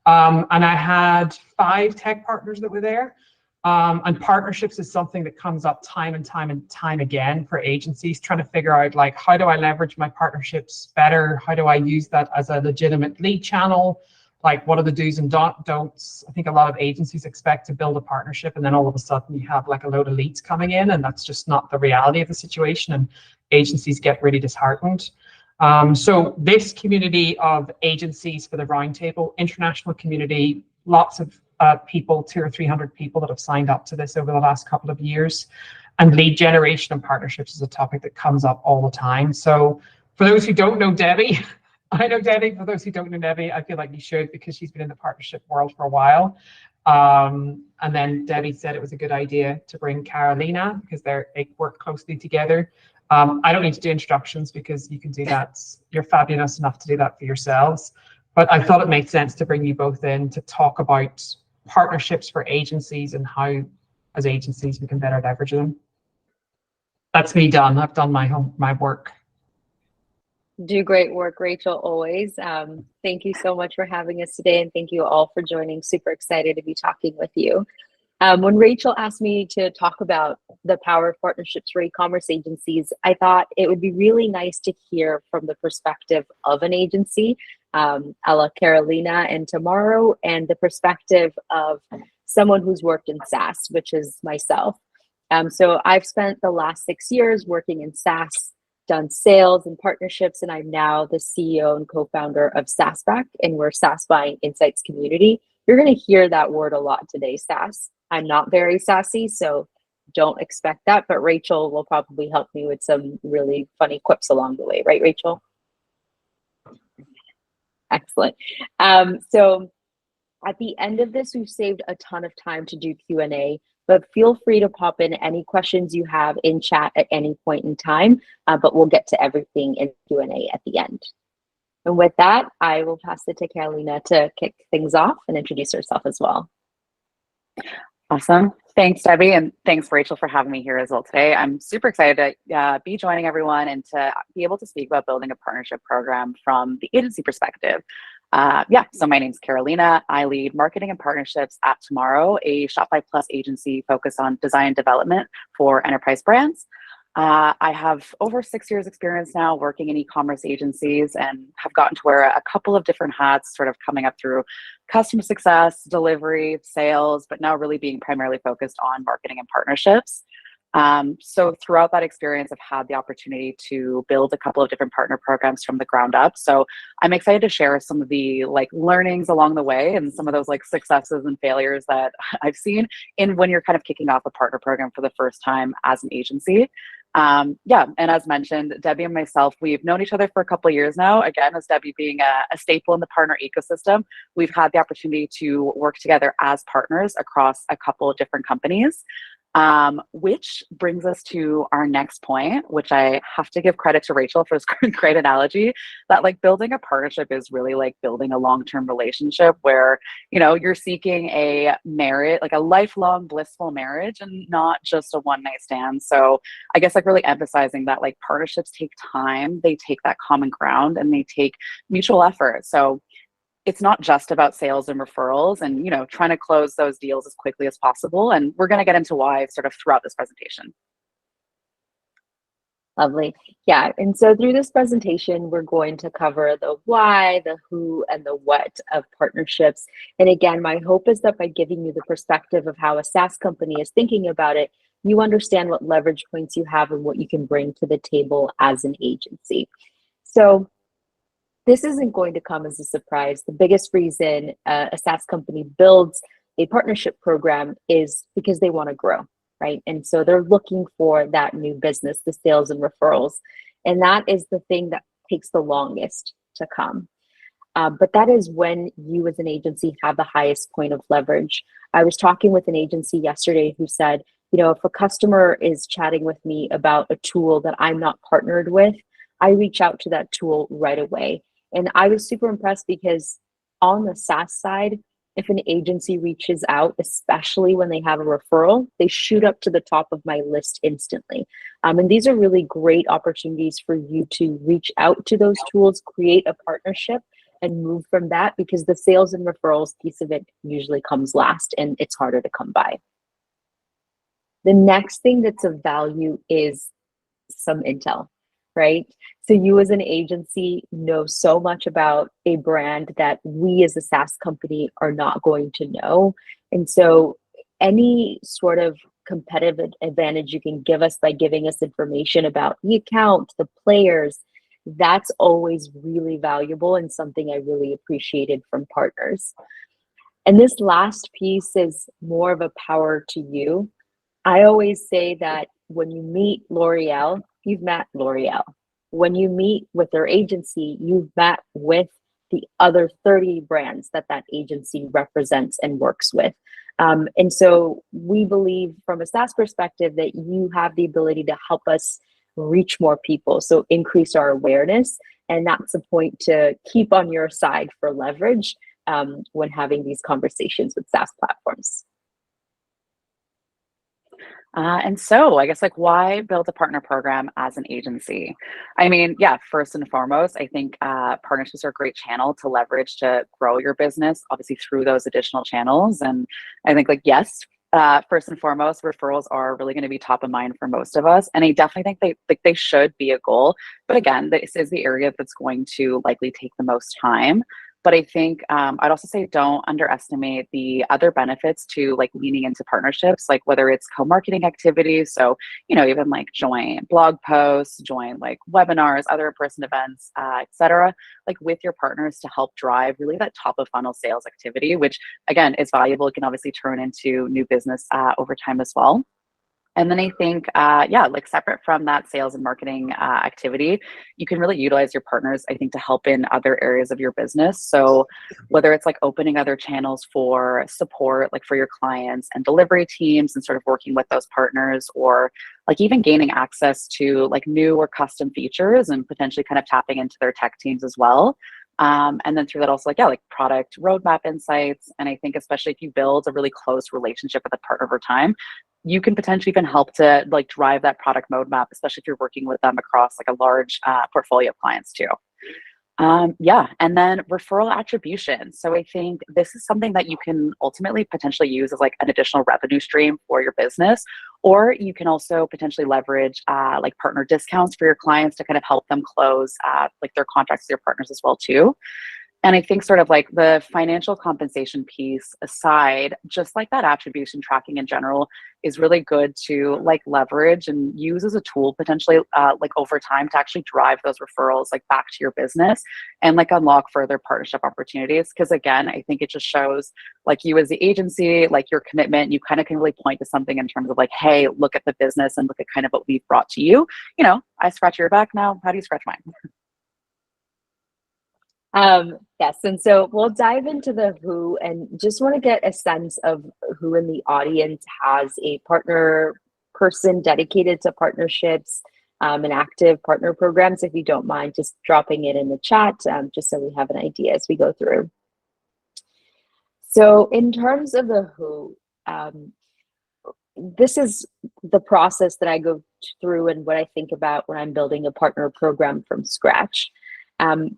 And I had 5 tech partners that were there. And partnerships is something that comes up time and time again for agencies, trying to figure out, like, how do I leverage my partnerships better? How do I use that as a legitimate lead channel? Like, what are the do's and don'ts? I think a lot of agencies expect to build a partnership, and then all of a sudden you have like a load of leads coming in, and that's just not the reality of the situation, and agencies get really disheartened. So this community of agencies for the Roundtable, international community, lots of people, 200 or 300 people that have signed up to this over the last couple of years. And lead generation and partnerships is a topic that comes up all the time. So for those who don't know Debbie, I know Debbie. For those who don't know Debbie, I feel like you should, because she's been in the partnership world for a while. And then Debbie said it was a good idea to bring Carolina, because they work closely together. I don't need to do introductions, because you can do that. You're fabulous enough to do that for yourselves. But I thought it made sense to bring you both in to talk about partnerships for agencies and how, as agencies, we can better leverage them. That's me done. I've done my work. Do great work, Rachel, always. Thank you so much for having us today, and thank you all for joining. Super excited to be talking with you. When Rachel asked me to talk about the power of partnerships for e-commerce agencies, I thought it would be really nice to hear from the perspective of an agency, a la Carolina and Tomorrow, and the perspective of someone who's worked in SaaS, which is myself. So I've spent the last 6 years working in SaaS, done sales and partnerships, and I'm now the CEO and co-founder of SaaSback, and we're SaaS Buying Insights community. You're going to hear that word a lot today, SaaS. I'm not very sassy, so don't expect that, but Rachel will probably help me with some really funny quips along the way, right, Rachel? Excellent. So at the end of this, we've saved a ton of time to do Q&A, but feel free to pop in any questions you have in chat at any point in time, but we'll get to everything in Q&A at the end. And with that, I will pass it to Carolina to kick things off and introduce herself as well. Awesome. Thanks, Debbie, and thanks, Rachel, for having me here as well today. I'm super excited to be joining everyone and to be able to speak about building a partnership program from the agency perspective. So my name's Carolina. I lead marketing and partnerships at Tomorrow, a Shopify Plus agency focused on design development for enterprise brands. I have over 6 years experience now working in e-commerce agencies, and have gotten to wear a couple of different hats, sort of coming up through customer success, delivery, sales, but now really being primarily focused on marketing and partnerships. So throughout that experience, I've had the opportunity to build a couple of different partner programs from the ground up. So I'm excited to share some of the learnings along the way, and some of those successes and failures that I've seen in when you're kind of kicking off a partner program for the first time as an agency. And as mentioned, Debbie and myself, we've known each other for a couple of years now. Again, as Debbie being a staple in the partner ecosystem, we've had the opportunity to work together as partners across a couple of different companies. Which brings us to our next point, which I have to give credit to Rachel for this great analogy, that building a partnership is really like building a long-term relationship where, you're seeking a marriage, like a lifelong blissful marriage, and not just a one-night stand. So I guess really emphasizing that partnerships take time, they take that common ground, and they take mutual effort. So it's not just about sales and referrals and, trying to close those deals as quickly as possible. And we're going to get into why sort of throughout this presentation. Lovely. Yeah. And so through this presentation, we're going to cover the why, the who, and the what of partnerships. And again, my hope is that by giving you the perspective of how a SaaS company is thinking about it, you understand what leverage points you have and what you can bring to the table as an agency. So this isn't going to come as a surprise. The biggest reason a SaaS company builds a partnership program is because they want to grow, right? And so they're looking for that new business, the sales and referrals. And that is the thing that takes the longest to come. But that is when you as an agency have the highest point of leverage. I was talking with an agency yesterday who said, if a customer is chatting with me about a tool that I'm not partnered with, I reach out to that tool right away. And I was super impressed because on the SaaS side, if an agency reaches out, especially when they have a referral, they shoot up to the top of my list instantly. And these are really great opportunities for you to reach out to those tools, create a partnership, and move from that, because the sales and referrals piece of it usually comes last and it's harder to come by. The next thing that's of value is some intel, right? So you as an agency know so much about a brand that we as a SaaS company are not going to know. And so any sort of competitive advantage you can give us by giving us information about the account, the players, that's always really valuable and something I really appreciated from partners. And this last piece is more of a power to you. I always say that when you meet L'Oreal, you've met L'Oreal. When you meet with their agency, you've met with the other 30 brands that that agency represents and works with. And so we believe from a SaaS perspective that you have the ability to help us reach more people, so increase our awareness. And that's a point to keep on your side for leverage when having these conversations with SaaS platforms. And so I guess like, why build a partner program as an agency? I mean, yeah, first and foremost, I think partnerships are a great channel to leverage to grow your business, obviously through those additional channels. And I think like, yes, first and foremost, referrals are really going to be top of mind for most of us. And I definitely think they should be a goal. But again, this is the area that's going to likely take the most time. But I think I'd also say don't underestimate the other benefits to like leaning into partnerships, like whether it's co-marketing activities. So, even like join blog posts, join like webinars, other in-person events, et cetera, like with your partners to help drive really that top of funnel sales activity, which again is valuable. It can obviously turn into new business over time as well. And then I think, like separate from that sales and marketing activity, you can really utilize your partners, I think, to help in other areas of your business. So whether it's like opening other channels for support, like for your clients and delivery teams and sort of working with those partners, or like even gaining access to like new or custom features and potentially kind of tapping into their tech teams as well. And then through that also like product roadmap insights. And I think especially if you build a really close relationship with a partner over time, you can potentially even help to like drive that product roadmap, especially if you're working with them across like a large portfolio of clients too. And then referral attribution. So I think this is something that you can ultimately potentially use as like an additional revenue stream for your business, or you can also potentially leverage like partner discounts for your clients to kind of help them close like their contracts with your partners as well too. And I think sort of like the financial compensation piece aside, just like that attribution tracking in general is really good to like leverage and use as a tool potentially like over time to actually drive those referrals like back to your business and like unlock further partnership opportunities. Because again, I think it just shows like you as the agency, like your commitment, you kind of can really point to something in terms of like, hey, look at the business and look at kind of what we've brought to you. I scratch your back now. How do you scratch mine? Yes, and so we'll dive into the who, and just want to get a sense of who in the audience has a partner person dedicated to partnerships and active partner programs. If you don't mind just dropping it in the chat, just so we have an idea as we go through. So in terms of the who, this is the process that I go through and what I think about when I'm building a partner program from scratch.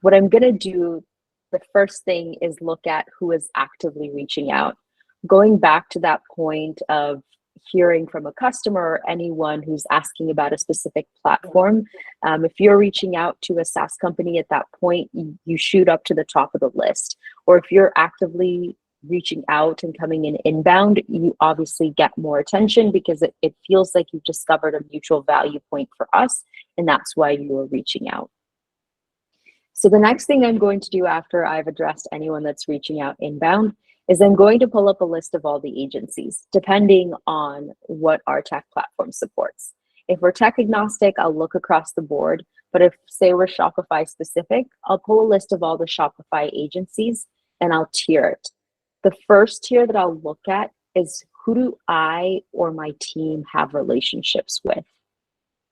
What I'm going to do, the first thing is look at who is actively reaching out. Going back to that point of hearing from a customer or anyone who's asking about a specific platform, if you're reaching out to a SaaS company at that point, you shoot up to the top of the list. Or if you're actively reaching out and coming in inbound, you obviously get more attention because it feels like you've discovered a mutual value point for us, and that's why you are reaching out. So the next thing I'm going to do after I've addressed anyone that's reaching out inbound is I'm going to pull up a list of all the agencies, depending on what our tech platform supports. If we're tech agnostic, I'll look across the board. But if, say, we're Shopify specific, I'll pull a list of all the Shopify agencies and I'll tier it. The first tier that I'll look at is who do I or my team have relationships with?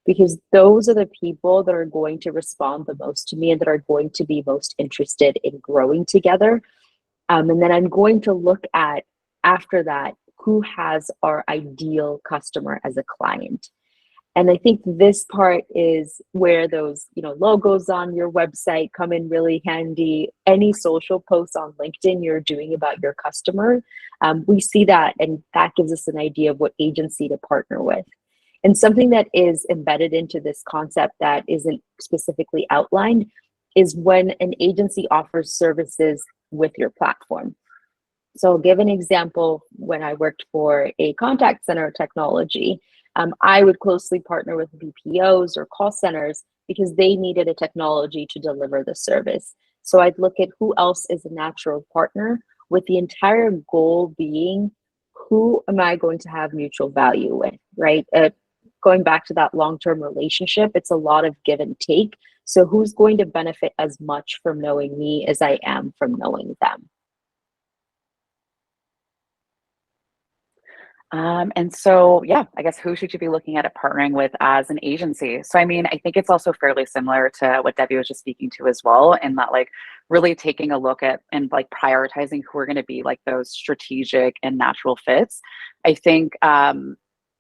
Because those are the people that are going to respond the most to me and that are going to be most interested in growing together. And then I'm going to look at, after that, who has our ideal customer as a client. And I think this part is where those, logos on your website come in really handy. Any social posts on LinkedIn you're doing about your customer, we see that, and that gives us an idea of what agency to partner with. And something that is embedded into this concept that isn't specifically outlined is when an agency offers services with your platform. So I'll give an example. When I worked for a contact center technology, I would closely partner with BPOs or call centers because they needed a technology to deliver the service. So I'd look at who else is a natural partner, with the entire goal being, who am I going to have mutual value with, right? Going back to that long-term relationship, it's a lot of give and take. So who's going to benefit as much from knowing me as I am from knowing them? And so, yeah, I guess who should you be looking at partnering with as an agency? So, I mean, I think it's also fairly similar to what Debbie was just speaking to as well, in that like really taking a look at and like prioritizing who are going to be like those strategic and natural fits. I think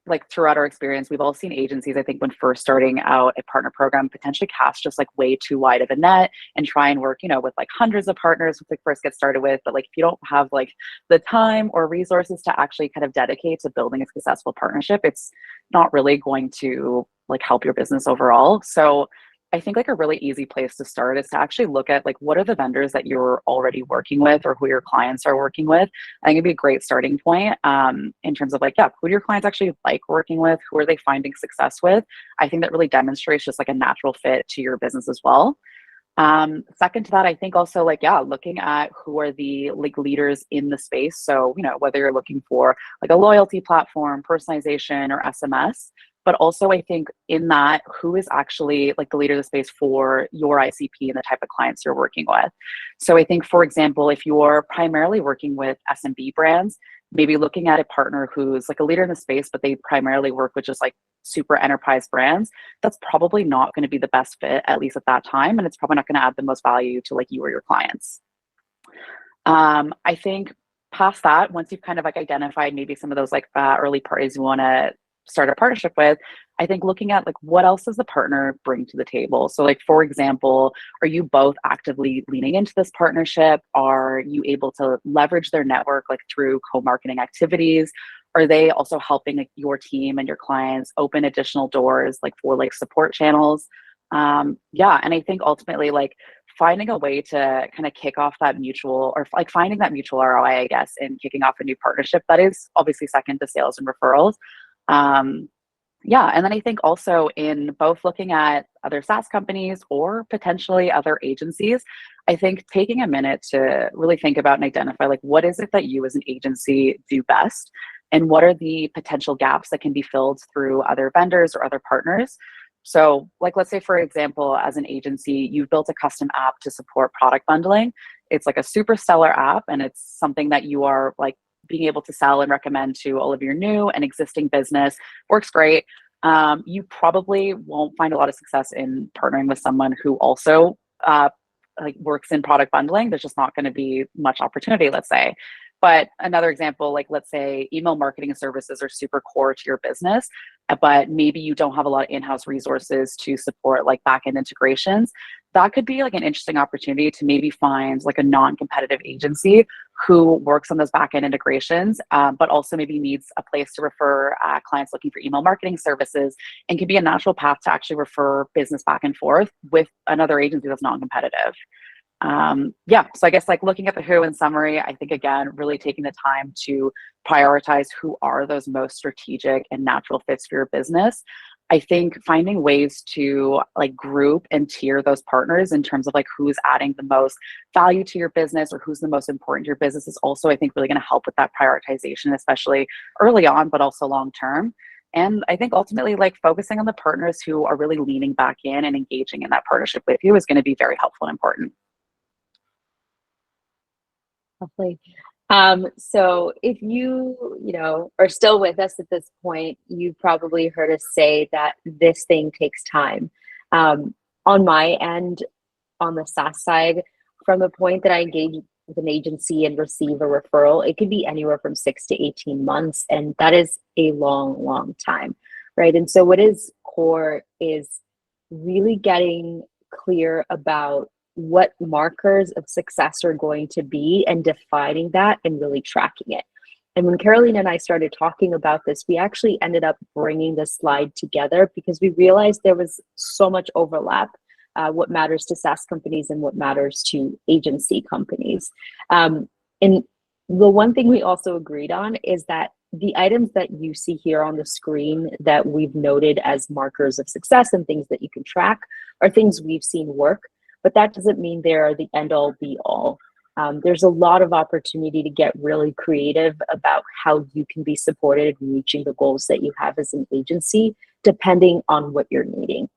like throughout our experience, we've all seen agencies, I think when first starting out a partner program, potentially cast just like way too wide of a net and try and work, with like hundreds of partners when they first get started with. But like, if you don't have like the time or resources to actually kind of dedicate to building a successful partnership, it's not really going to like help your business overall. So I think like a really easy place to start is to actually look at like, what are the vendors that you're already working with or who your clients are working with. I think it'd be a great starting point in terms of like, yeah, who do your clients actually like working with? Who are they finding success with? I think that really demonstrates just like a natural fit to your business as well. Second to that, I think also like, yeah, looking at who are the like leaders in the space. So, whether you're looking for like a loyalty platform, personalization, or SMS, but also I think in that, who is actually like the leader of the space for your ICP and the type of clients you're working with. So I think, for example, if you're primarily working with SMB brands, maybe looking at a partner who's like a leader in the space, but they primarily work with just like super enterprise brands, that's probably not going to be the best fit, at least at that time. And it's probably not going to add the most value to like you or your clients. I think past that, once you've kind of like identified maybe some of those like early parties you want to start a partnership with, I think looking at like, what else does the partner bring to the table? So like, for example, are you both actively leaning into this partnership? Are you able to leverage their network like through co-marketing activities? Are they also helping like your team and your clients open additional doors like for like support channels? Yeah, and I think ultimately like finding a way to kind of kick off that mutual, or like finding that mutual ROI, I guess, in kicking off a new partnership that is obviously second to sales and referrals. Yeah, and then I think also in both looking at other SaaS companies or potentially other agencies, I think taking a minute to really think about and identify like, what is it that you as an agency do best, and what are the potential gaps that can be filled through other vendors or other partners. So like, let's say, for example, as an agency, you've built a custom app to support product bundling. It's like a super stellar app, and it's something that you are like being able to sell and recommend to all of your new and existing business. Works great. You probably won't find a lot of success in partnering with someone who also like works in product bundling. There's just not going to be much opportunity, let's say. But another example, like let's say email marketing services are super core to your business, but maybe you don't have a lot of in-house resources to support like back-end integrations. That could be like an interesting opportunity to maybe find like a non-competitive agency who works on those back-end integrations, but also maybe needs a place to refer clients looking for email marketing services, and can be a natural path to actually refer business back and forth with another agency that's non-competitive. Yeah, so I guess like looking at the who in summary, I think again, really taking the time to prioritize who are those most strategic and natural fits for your business. I think finding ways to like group and tier those partners in terms of like who's adding the most value to your business or who's the most important to your business is also, I think, really going to help with that prioritization, especially early on, but also long term. And I think ultimately like focusing on the partners who are really leaning back in and engaging in that partnership with you is going to be very helpful and important. Lovely. So if you are still with us at this point, you've probably heard us say that this thing takes time. On my end, on the SaaS side, from the point that I engage with an agency and receive a referral, it could be anywhere from 6 to 18 months. And that is a long, long time, right? And so what is core is really getting clear about what markers of success are going to be and defining that and really tracking it. And when Caroline and I started talking about this, we actually ended up bringing this slide together because we realized there was so much overlap, what matters to SaaS companies and what matters to agency companies. And the one thing we also agreed on is that the items that you see here on the screen that we've noted as markers of success and things that you can track are things we've seen work, but that doesn't mean they're the end all be all. There's a lot of opportunity to get really creative about how you can be supported in reaching the goals that you have as an agency, depending on what you're needing.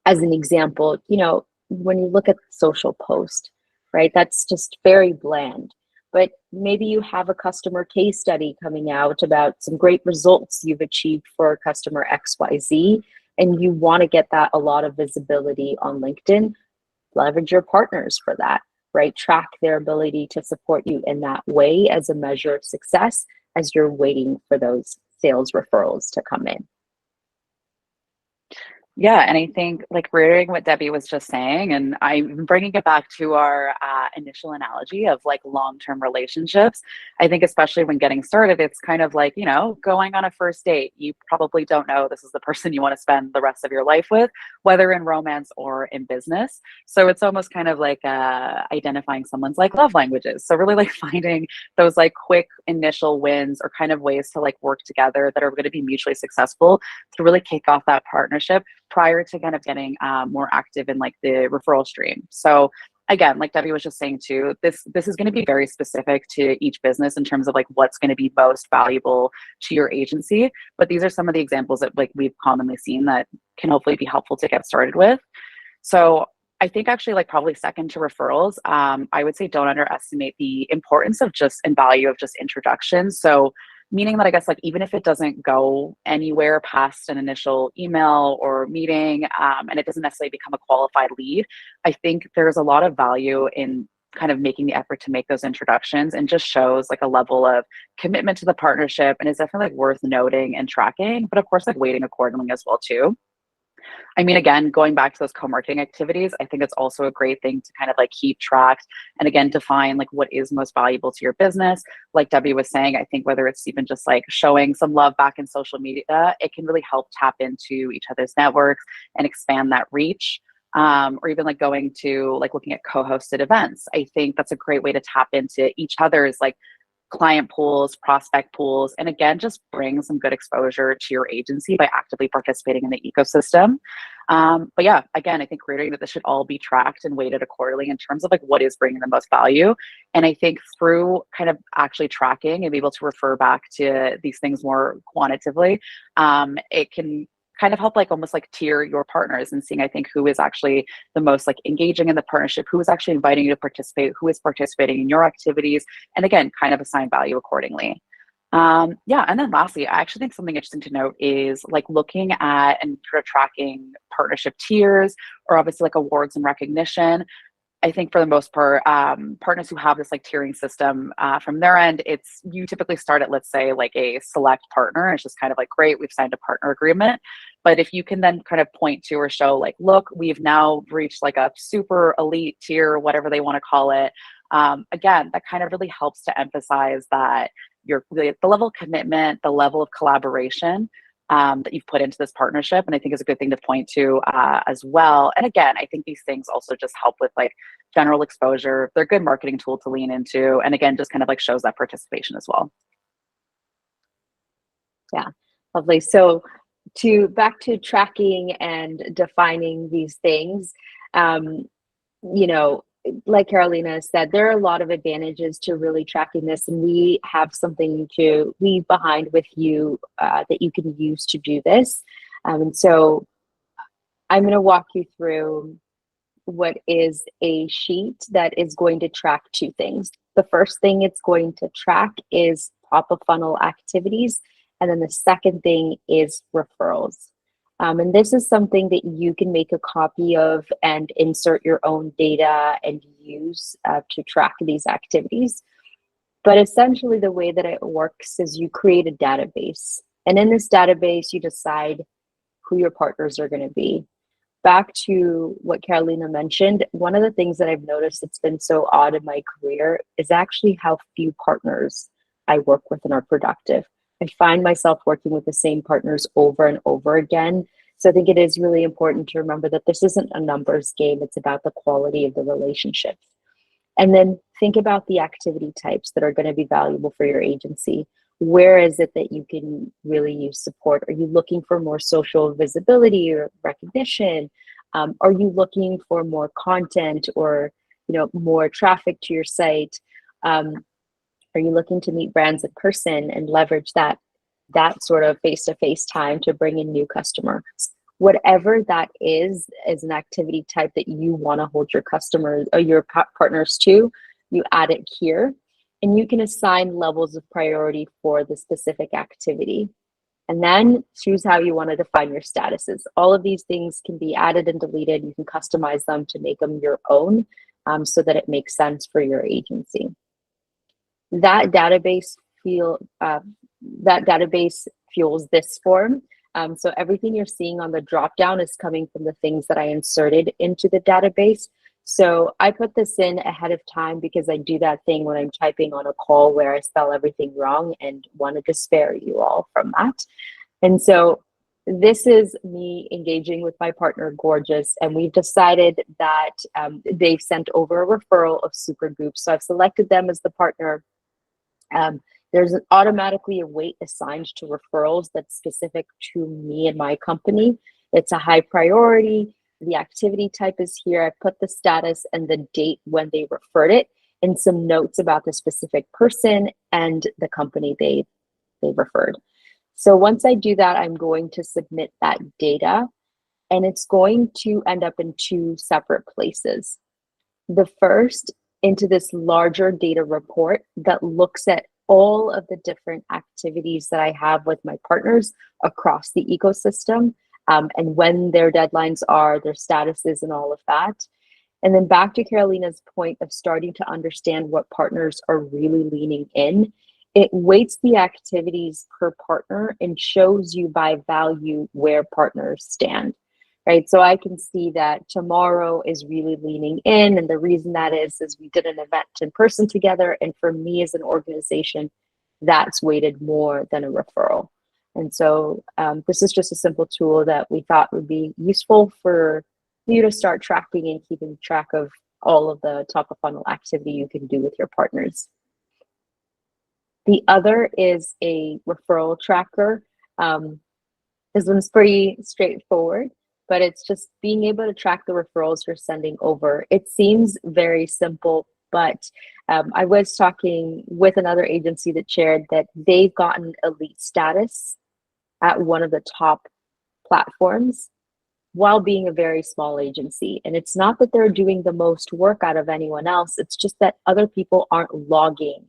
As an example, you know, when you look at social post, right, that's just very bland. But maybe you have a customer case study coming out about some great results you've achieved for customer XYZ, and you want to get that a lot of visibility on LinkedIn. Leverage your partners for that, right? Track their ability to support you in that way as a measure of success as you're waiting for those sales referrals to come in. Yeah, and I think like reiterating what Debbie was just saying, and I'm bringing it back to our initial analogy of like long-term relationships. I think especially when getting started, it's kind of like, you know, going on a first date. You probably don't know this is the person you want to spend the rest of your life with, whether in romance or in business. So it's almost kind of like identifying someone's like love languages. So really like finding those like quick initial wins or kind of ways to like work together that are going to be mutually successful to really kick off that partnership prior to kind of getting more active in like the referral stream. So again, like Debbie was just saying too, this is going to be very specific to each business in terms of like what's going to be most valuable to your agency. But these are some of the examples that like we've commonly seen that can hopefully be helpful to get started with. So I think actually like probably second to referrals, I would say don't underestimate the importance of just and value of just introductions. So meaning that I guess like even if it doesn't go anywhere past an initial email or meeting and it doesn't necessarily become a qualified lead, I think there's a lot of value in kind of making the effort to make those introductions and just shows like a level of commitment to the partnership and is definitely like worth noting and tracking, but of course like waiting accordingly as well too. I mean, again, going back to those co-marketing activities, I think it's also a great thing to kind of like keep track and again, define like what is most valuable to your business. Like Debbie was saying, I think whether it's even just like showing some love back in social media, it can really help tap into each other's networks and expand that reach. Or even like going to like looking at co-hosted events. I think that's a great way to tap into each other's like client pools, prospect pools, and again, just bring some good exposure to your agency by actively participating in the ecosystem. But yeah, again, I think reiterating that this should all be tracked and weighted accordingly in terms of like what is bringing the most value. And I think through kind of actually tracking and be able to refer back to these things more quantitatively, it can kind of help like almost like tier your partners and seeing I think who is actually the most like engaging in the partnership, who is actually inviting you to participate, who is participating in your activities, and again kind of assign value accordingly. Yeah, and then lastly, I actually think something interesting to note is like looking at and sort of tracking partnership tiers or obviously like awards and recognition. I think for the most part, partners who have this like tiering system from their end, it's you typically start at, let's say, like a select partner. It's just kind of like, great, we've signed a partner agreement. But if you can then kind of point to or show like, look, we've now reached like a super elite tier, whatever they want to call it. Again, that kind of really helps to emphasize that the level of commitment, the level of collaboration that you've put into this partnership, and I think is a good thing to point to as well. And again, I think these things also just help with like general exposure. They're a good marketing tool to lean into, and again, just kind of like shows that participation as well. Yeah, lovely. So back to tracking and defining these things, you know, like Carolina said, there are a lot of advantages to really tracking this, and we have something to leave behind with you that you can use to do this. And so I'm going to walk you through what is a sheet that is going to track two things. The first thing it's going to track is top of funnel activities, and then the second thing is referrals. And this is something that you can make a copy of and insert your own data and use to track these activities. But essentially the way that it works is you create a database. And in this database, you decide who your partners are going to be. Back to what Carolina mentioned, one of the things that I've noticed that's been so odd in my career is actually how few partners I work with and are productive. I find myself working with the same partners over and over again. So I think it is really important to remember that this isn't a numbers game, it's about the quality of the relationships. And then think about the activity types that are going to be valuable for your agency. Where is it that you can really use support? Are you looking for more social visibility or recognition? Are you looking for more content or more traffic to your site? Are you looking to meet brands in person and leverage that sort of face-to-face time to bring in new customers? Whatever that is an activity type that you want to hold your customers or your partners to, you add it here. And you can assign levels of priority for the specific activity. And then choose how you want to define your statuses. All of these things can be added and deleted. You can customize them to make them your own so that it makes sense for your agency. That database fuels this form. So everything you're seeing on the dropdown is coming from the things that I inserted into the database. So I put this in ahead of time because I do that thing when I'm typing on a call where I spell everything wrong and wanted to spare you all from that. And so this is me engaging with my partner, Gorgeous, and we've decided that they've sent over a referral of Supergroup. So I've selected them as the partner. There's automatically a weight assigned to referrals that's specific to me and my company. It's a high priority. The activity type is here. I put the status and the date when they referred it and some notes about the specific person and the company they referred. So once I do that, I'm going to submit that data and it's going to end up in two separate places. The first into this larger data report that looks at all of the different activities that I have with my partners across the ecosystem. And when their deadlines are, their statuses and all of that. And then back to Carolina's point of starting to understand what partners are really leaning in, it weights the activities per partner and shows you by value where partners stand, right? So I can see that tomorrow is really leaning in. And the reason that is we did an event in person together. And for me as an organization, that's weighted more than a referral. And so this is just a simple tool that we thought would be useful for you to start tracking and keeping track of all of the top of funnel activity you can do with your partners. The other is a referral tracker. This one's pretty straightforward, but it's just being able to track the referrals you're sending over. It seems very simple, but I was talking with another agency that shared that they've gotten elite status at one of the top platforms while being a very small agency. And it's not that they're doing the most work out of anyone else. It's just that other people aren't logging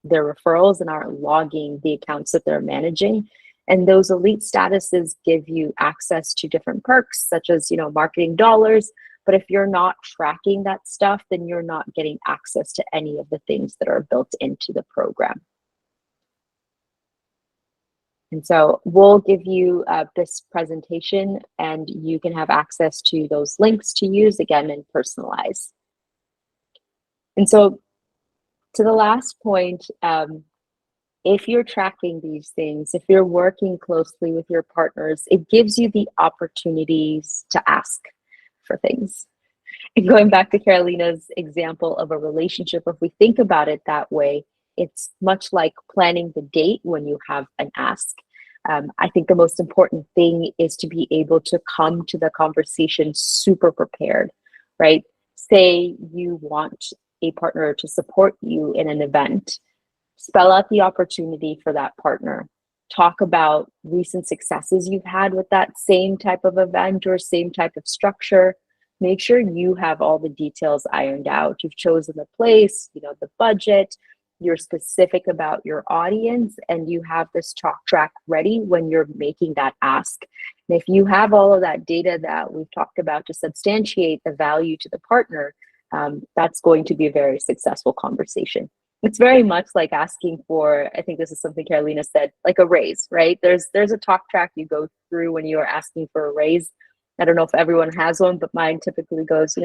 their referrals and aren't logging the accounts that they're managing. And those elite statuses give you access to different perks, such as, marketing dollars. But if you're not tracking that stuff, then you're not getting access to any of the things that are built into the program. And so we'll give you this presentation and you can have access to those links to use again and personalize. And so to the last point, if you're tracking these things, if you're working closely with your partners, it gives you the opportunities to ask for things. And going back to Carolina's example of a relationship, if we think about it that way, it's much like planning the date when you have an ask. I think the most important thing is to be able to come to the conversation super prepared, right? Say you want a partner to support you in an event. Spell out the opportunity for that partner. Talk about recent successes you've had with that same type of event or same type of structure. Make sure you have all the details ironed out. You've chosen the place, the budget, you're specific about your audience, and you have this talk track ready when you're making that ask. And if you have all of that data that we've talked about to substantiate the value to the partner, that's going to be a very successful conversation. it's very much like asking for, I think this is something Carolina said, like a raise, right? There's a talk track you go through when you are asking for a raise. I don't know if everyone has one, but mine typically goes,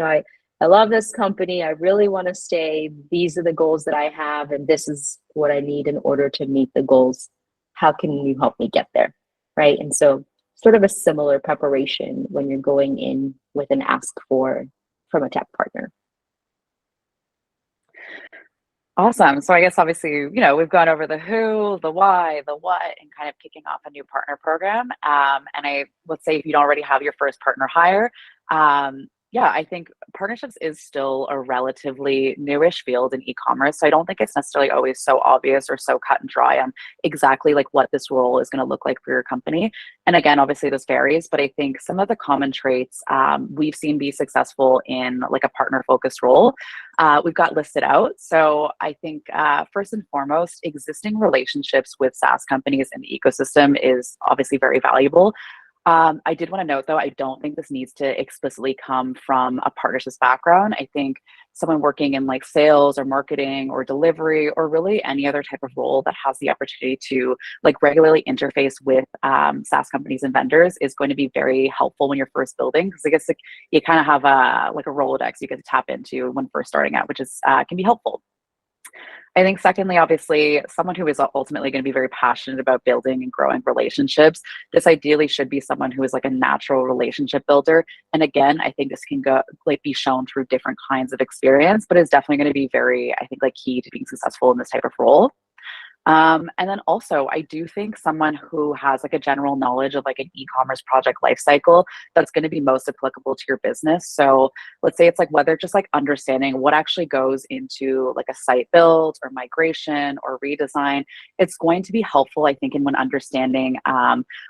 I love this company. I really want to stay. These are the goals that I have, and this is what I need in order to meet the goals. How can you help me get there? Right. And so sort of a similar preparation when you're going in with an ask from a tech partner. Awesome. So I guess obviously, we've gone over the who, the why, the what, and kind of kicking off a new partner program. And let's say if you don't already have your first partner hire, yeah, I think partnerships is still a relatively newish field in e-commerce. So I don't think it's necessarily always so obvious or so cut and dry on exactly like what this role is going to look like for your company. And again, obviously this varies, but I think some of the common traits we've seen be successful in like a partner focused role, we've got listed out. So I think first and foremost, existing relationships with SaaS companies in the ecosystem is obviously very valuable. I did want to note, though, I don't think this needs to explicitly come from a partnerships background. I think someone working in like sales or marketing or delivery or really any other type of role that has the opportunity to like regularly interface with SaaS companies and vendors is going to be very helpful when you're first building, because I guess like, you kind of have a Rolodex you get to tap into when first starting out, which is can be helpful. I think secondly, obviously, someone who is ultimately going to be very passionate about building and growing relationships. This ideally should be someone who is like a natural relationship builder. And again, I think this can be shown through different kinds of experience, but it's definitely going to be very, I think, like key to being successful in this type of role. And then also, I do think someone who has like a general knowledge of like an e-commerce project lifecycle that's going to be most applicable to your business. So let's say it's like whether just like understanding what actually goes into like a site build or migration or redesign, it's going to be helpful, I think, in when understanding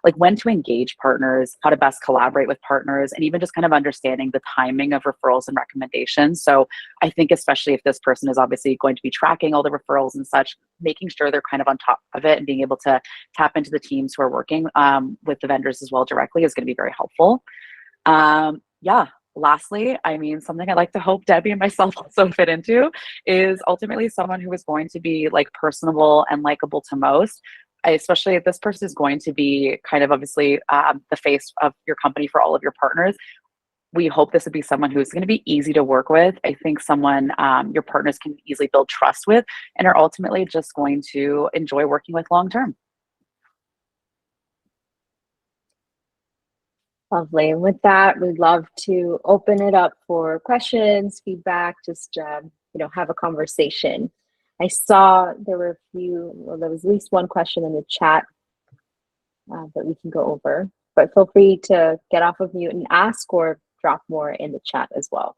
like when to engage partners, how to best collaborate with partners, and even just kind of understanding the timing of referrals and recommendations. So I think especially if this person is obviously going to be tracking all the referrals and such, making sure they're kind of on top of it and being able to tap into the teams who are working with the vendors as well directly is going to be very helpful. Yeah. Lastly, I mean, something I like to hope Debbie and myself also fit into is ultimately someone who is going to be like personable and likable to most. Especially if this person is going to be kind of obviously the face of your company for all of your partners. We hope this would be someone who's going to be easy to work with. I think someone your partners can easily build trust with and are ultimately just going to enjoy working with long term. Lovely. And with that, we'd love to open it up for questions, feedback, just have a conversation. I saw there were there was at least one question in the chat that we can go over, but feel free to get off of mute and ask or drop more in the chat as well.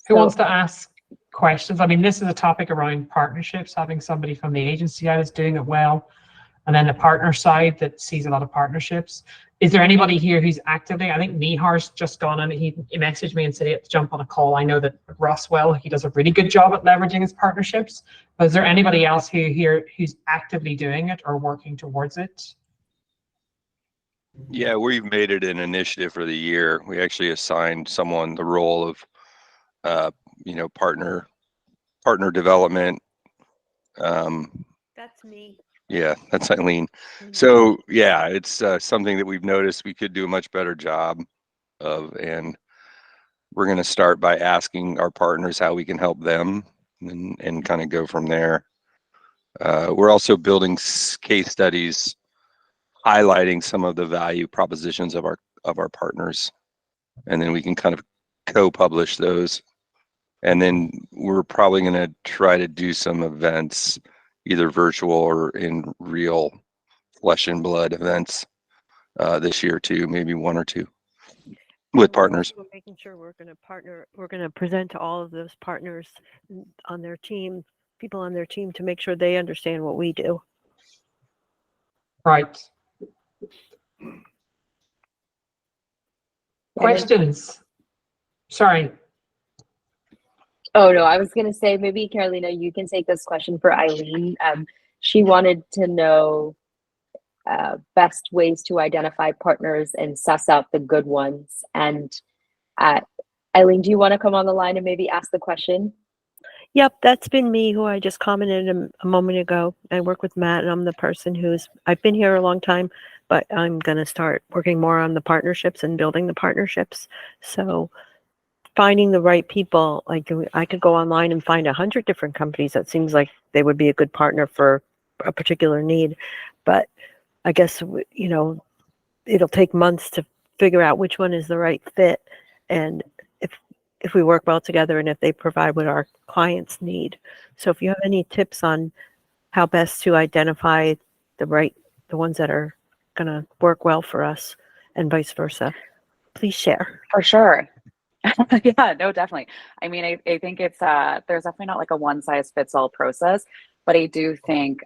Who wants to ask questions? I mean, this is a topic around partnerships, having somebody from the agency side that's doing it well, and then the partner side that sees a lot of partnerships. Is there anybody here who's actively, I think Nihar's just gone and he messaged me and said he had to jump on a call. I know that Russ, he does a really good job at leveraging his partnerships, but is there anybody else who's actively doing it or working towards it? Yeah, we've made it an initiative for the year. We actually assigned someone the role of, partner development. That's me. Yeah, that's Eileen. So yeah, it's something that we've noticed we could do a much better job of, and we're going to start by asking our partners how we can help them, and kind of go from there. We're also building case studies highlighting some of the value propositions of our partners, and then we can kind of co-publish those. And then we're probably going to try to do some events, either virtual or in real flesh and blood events this year too, maybe one or two with partners. We're making sure we're going to partner. We're going to present to all of those partners on their team, people on their team, to make sure they understand what we do. Right. Questions? Sorry. Oh, no, I was going to say, maybe Carolina, you can take this question for Eileen. She wanted to know best ways to identify partners and suss out the good ones. And Eileen, do you want to come on the line and maybe ask the question? Yep, that's been me who I just commented a moment ago. I work with Matt, and I'm the person I've been here a long time, but I'm going to start working more on the partnerships and building the partnerships. So finding the right people, like I could go online and find 100 different companies that seems like they would be a good partner for a particular need. But I guess, it'll take months to figure out which one is the right fit. And if we work well together and if they provide what our clients need. So if you have any tips on how best to identify the ones that are going to work well for us and vice versa, please share. For sure. Yeah, no, definitely. I mean, I think it's there's definitely not like a one size fits all process, but I do think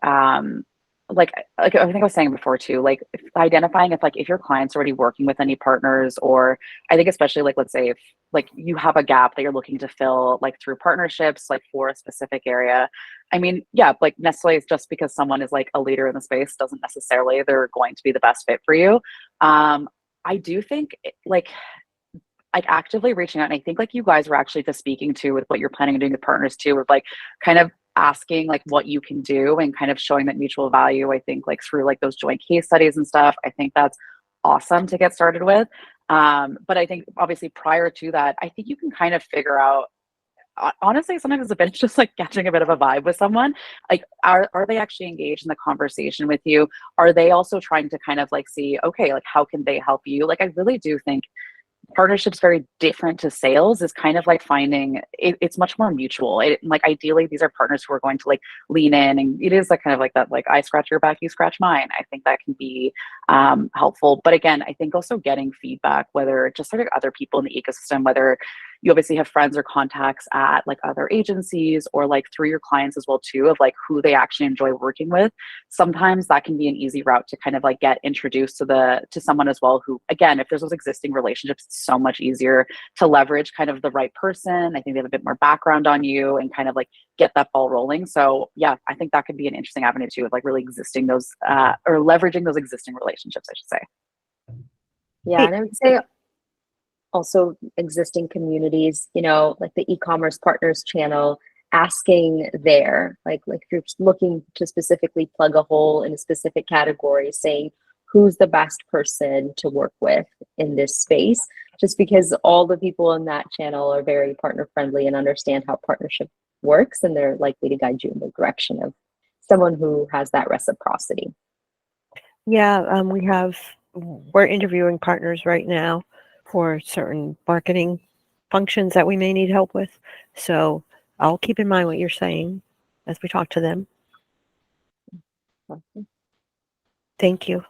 like I think I was saying before too, like identifying if your client's already working with any partners, or I think especially like let's say if like you have a gap that you're looking to fill like through partnerships like for a specific area. I mean, yeah, like necessarily it's just because someone is like a leader in the space doesn't necessarily they're going to be the best fit for you. I do think like actively reaching out. And I think like you guys were actually just speaking to with what you're planning on doing with partners too, with like kind of asking like what you can do and kind of showing that mutual value. I think like through like those joint case studies and stuff, I think that's awesome to get started with. But I think obviously prior to that, I think you can kind of figure out honestly, sometimes it's a bit just like catching a bit of a vibe with someone. Like, are they actually engaged in the conversation with you? Are they also trying to kind of like see, okay, like how can they help you? Like, I really do think partnerships very different to sales is kind of like finding it's much more mutual. Like ideally these are partners who are going to like lean in, and it is like kind of like that, like I scratch your back, you scratch mine. I think that can be helpful. But again, I think also getting feedback, whether just sort of other people in the ecosystem, whether you obviously have friends or contacts at like other agencies or like through your clients as well too, of like who they actually enjoy working with. Sometimes that can be an easy route to kind of like get introduced to someone as well, who again, if there's those existing relationships, it's so much easier to leverage kind of the right person. I think they have a bit more background on you and kind of like get that ball rolling. So yeah, I think that could be an interesting avenue too, of like really existing those or leveraging those existing relationships, I should say. Yeah, and I would say also existing communities, like the e-commerce partners channel, asking there, like if you're looking to specifically plug a hole in a specific category, saying who's the best person to work with in this space, just because all the people in that channel are very partner friendly and understand how partnership works, and they're likely to guide you in the direction of someone who has that reciprocity. Yeah, we're interviewing partners right now for certain marketing functions that we may need help with. So I'll keep in mind what you're saying as we talk to them. Thank you.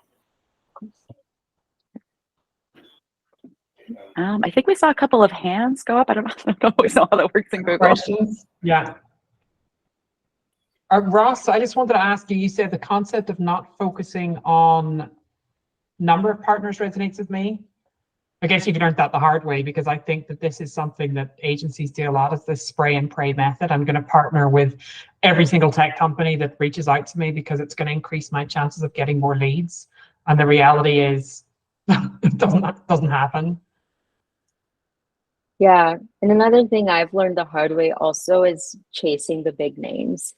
I think we saw a couple of hands go up. I don't know always know how that works in Google. Questions? Yeah. Ross, I just wanted to ask you, you said the concept of not focusing on number of partners resonates with me. I guess you've learned that the hard way, because I think that this is something that agencies do a lot, is this spray and pray method. I'm going to partner with every single tech company that reaches out to me because it's going to increase my chances of getting more leads. And the reality is it doesn't happen. Yeah, and another thing I've learned the hard way also is chasing the big names.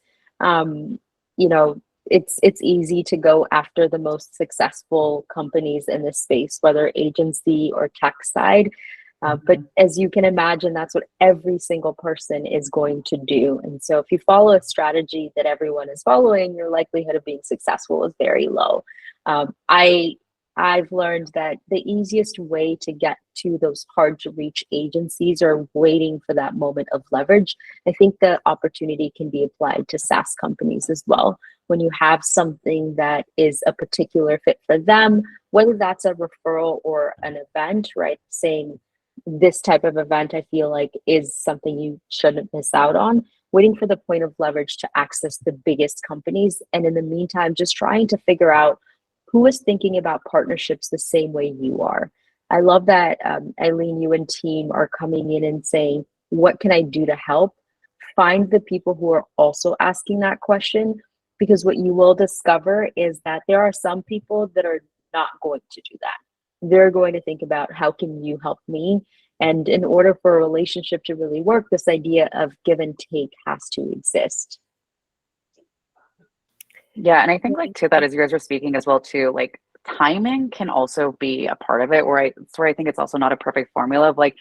It's easy to go after the most successful companies in this space, whether agency or tech side. But as you can imagine, that's what every single person is going to do. And so if you follow a strategy that everyone is following, your likelihood of being successful is very low. I've learned that the easiest way to get to those hard to reach agencies are waiting for that moment of leverage. I think the opportunity can be applied to SaaS companies as well. When you have something that is a particular fit for them, whether that's a referral or an event, right? Saying this type of event, I feel like is something you shouldn't miss out on. Waiting for the point of leverage to access the biggest companies. And in the meantime, just trying to figure out who is thinking about partnerships the same way you are. I love that, Eileen, you and team are coming in and saying, what can I do to help? Find the people who are also asking that question, because what you will discover is that there are some people that are not going to do that. They're going to think about, how can you help me? And in order for a relationship to really work, this idea of give and take has to exist. Yeah, and I think like to that, as you guys were speaking as well too, like timing can also be a part of it. Where I think it's also not a perfect formula of like,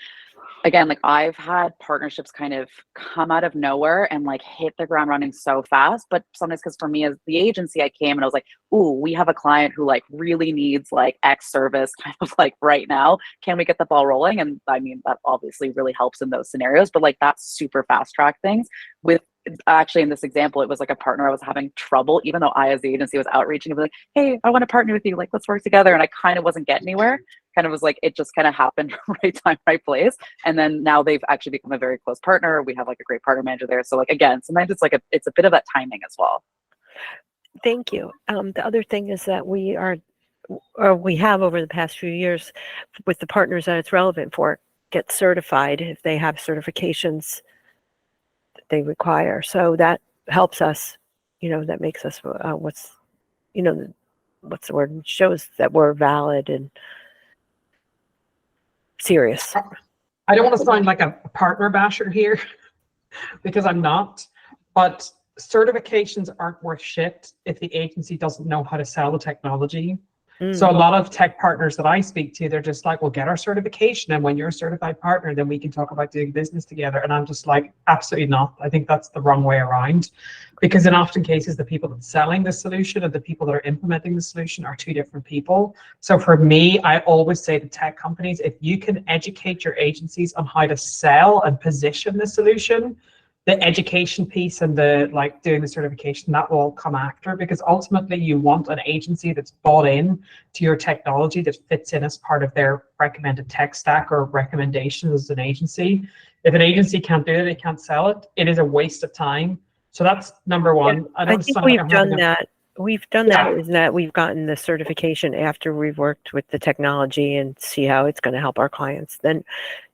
again, like I've had partnerships kind of come out of nowhere and like hit the ground running so fast. But sometimes because for me as the agency, I came and I was like, ooh, we have a client who like really needs like X service kind of like right now. Can we get the ball rolling? And I mean, that obviously really helps in those scenarios, but like that's super fast track things. With actually in this example, it was like a partner I was having trouble, even though I as the agency was outreaching and be like, hey, I want to partner with you. Like, let's work together. And I kind of wasn't getting anywhere. Kind of was like, it just kind of happened right time, right place. And then now they've actually become a very close partner. We have like a great partner manager there. So like, again, sometimes it's like it's a bit of that timing as well. Thank you. The other thing is that we have over the past few years with the partners that it's relevant for, get certified if they have certifications that they require. So that helps us, that makes us what's the word, shows that we're valid and serious. I don't want to sound like a partner basher here because I'm not, but certifications aren't worth shit if the agency doesn't know how to sell the technology. So a lot of tech partners that I speak to, they're just like, we'll get our certification. And when you're a certified partner, then we can talk about doing business together. And I'm just like, absolutely not. I think that's the wrong way around. Because in often cases, the people that's selling the solution and the people that are implementing the solution are two different people. So for me, I always say to tech companies, if you can educate your agencies on how to sell and position the solution, the education piece and the like doing the certification, that will all come after, because ultimately you want an agency that's bought in to your technology that fits in as part of their recommended tech stack or recommendations as an agency. If an agency can't do it, they can't sell it, it is a waste of time. So that's number one. Yeah, I think we've done that. We've done that, is that we've gotten the certification after we've worked with the technology and see how it's going to help our clients. Then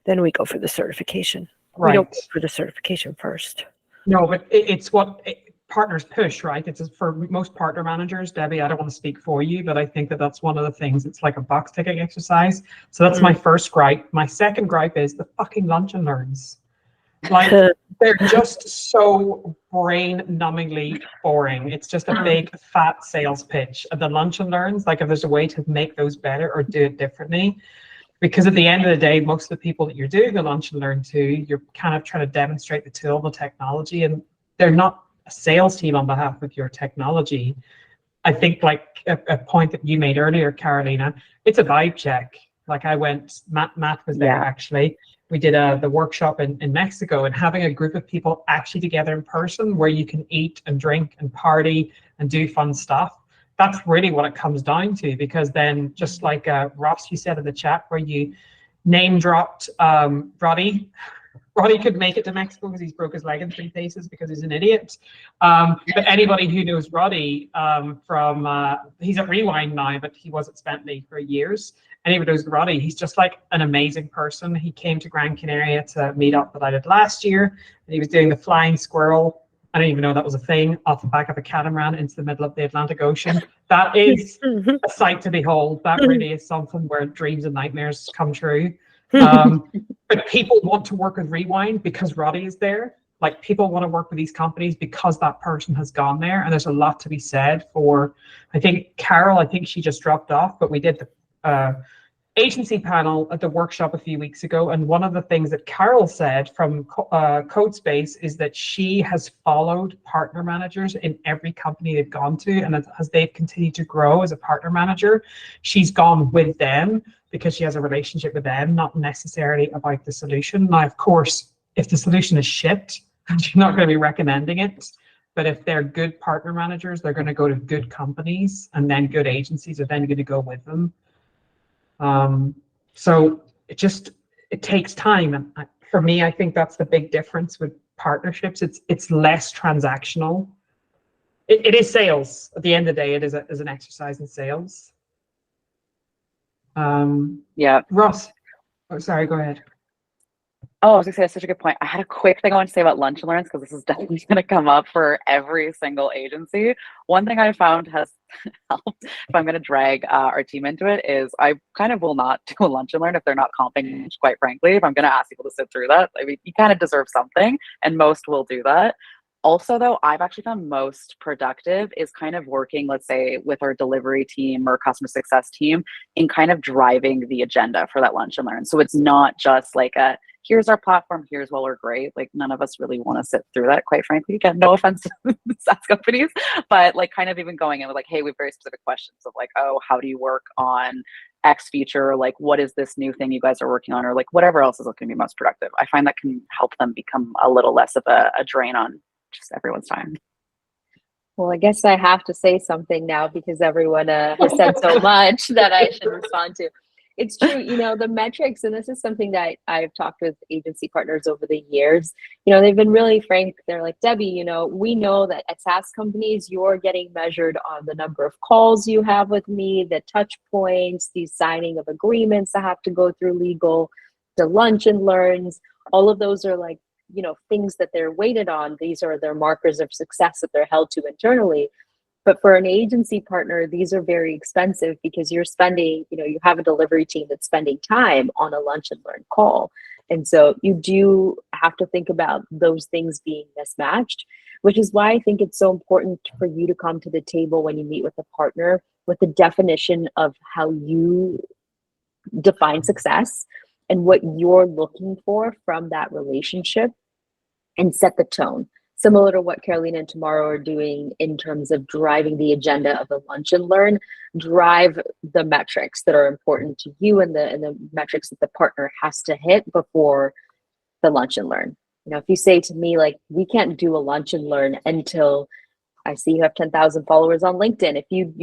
we go for the certification. Right. We don't go for the certification first. No, but it's what partners push, right? It's for most partner managers. Debbie, I don't want to speak for you, but I think that that's one of the things. It's like a box ticking exercise. So that's my first gripe. My second gripe is the fucking lunch and learns. Like, they're just so brain-numbingly boring. It's just a big fat sales pitch. And the lunch and learns, like if there's a way to make those better or do it differently. Because at the end of the day, most of the people that you're doing the lunch and learn to, you're kind of trying to demonstrate the tool, the technology, and they're not a sales team on behalf of your technology. I think like a point that you made earlier, Carolina, it's a vibe check. Like I went, Matt was there actually. We did the workshop in Mexico, and having a group of people actually together in person where you can eat and drink and party and do fun stuff. That's really what it comes down to, because then just like Ross, you said in the chat where you name dropped Roddy. Roddy could make it to Mexico because he's broke his leg in 3 places because he's an idiot. But anybody who knows Roddy he's at Rewind now, but he was at Bentley for years. Anybody knows Roddy, he's just like an amazing person. He came to Gran Canaria to meet up that I did last year, and he was doing the flying squirrel. I didn't even know that was a thing, off the back of a catamaran into the middle of the Atlantic Ocean. That is a sight to behold. That really is something where dreams and nightmares come true. But people want to work with Rewind because Roddy is there. Like, people want to work with these companies because that person has gone there. And there's a lot to be said for, I think Carol, she just dropped off, but we did the agency panel at the workshop a few weeks ago, and one of the things that Carol said from CodeSpace is that she has followed partner managers in every company they've gone to, and as they've continued to grow as a partner manager, she's gone with them because she has a relationship with them, not necessarily about the solution. Now, of course, if the solution is shit, she's not going to be recommending it. But if they're good partner managers, they're going to go to good companies, and then good agencies are then going to go with them. So it takes time. And for me, I think that's the big difference with partnerships. It's less transactional. It is sales. At the end of the day, it is an exercise in sales. Yeah. Ross, oh, sorry, go ahead. Oh, I was gonna say that's such a good point. I had a quick thing I want to say about lunch and learns because this is definitely gonna come up for every single agency. One thing I found has helped if I'm gonna drag our team into it is I kind of will not do a lunch and learn if they're not comping lunch, quite frankly. If I'm gonna ask people to sit through that, I mean, you kind of deserve something, and most will do that. Also, though, I've actually found most productive is kind of working, let's say, with our delivery team or customer success team in kind of driving the agenda for that lunch and learn. So it's not just like a here's our platform, here's why we're great. Like none of us really want to sit through that, quite frankly. Again, no offense to SaaS companies, but like kind of even going in with like, hey, we have very specific questions of like, oh, how do you work on X feature? Like, what is this new thing you guys are working on? Or like whatever else is going to be most productive. I find that can help them become a little less of a drain on just everyone's time. Well, I guess I have to say something now because everyone has said so much that I should respond to. It's true, the metrics, and this is something that I've talked with agency partners over the years. They've been really frank. They're like, Debbie, we know that at SaaS companies, you're getting measured on the number of calls you have with me, the touch points, the signing of agreements that have to go through legal, the lunch and learns. All of those are like, things that they're weighted on. These are their markers of success that they're held to internally. But for an agency partner, these are very expensive because you're spending, you have a delivery team that's spending time on a lunch and learn call. And so you do have to think about those things being mismatched, which is why I think it's so important for you to come to the table when you meet with a partner with the definition of how you define success and what you're looking for from that relationship and set the tone. Similar to what Carolina and Tomorrow are doing in terms of driving the agenda of the lunch and learn, drive the metrics that are important to you and the metrics that the partner has to hit before the lunch and learn. If you say to me, like, we can't do a lunch and learn until I see you have 10,000 followers on LinkedIn. If you,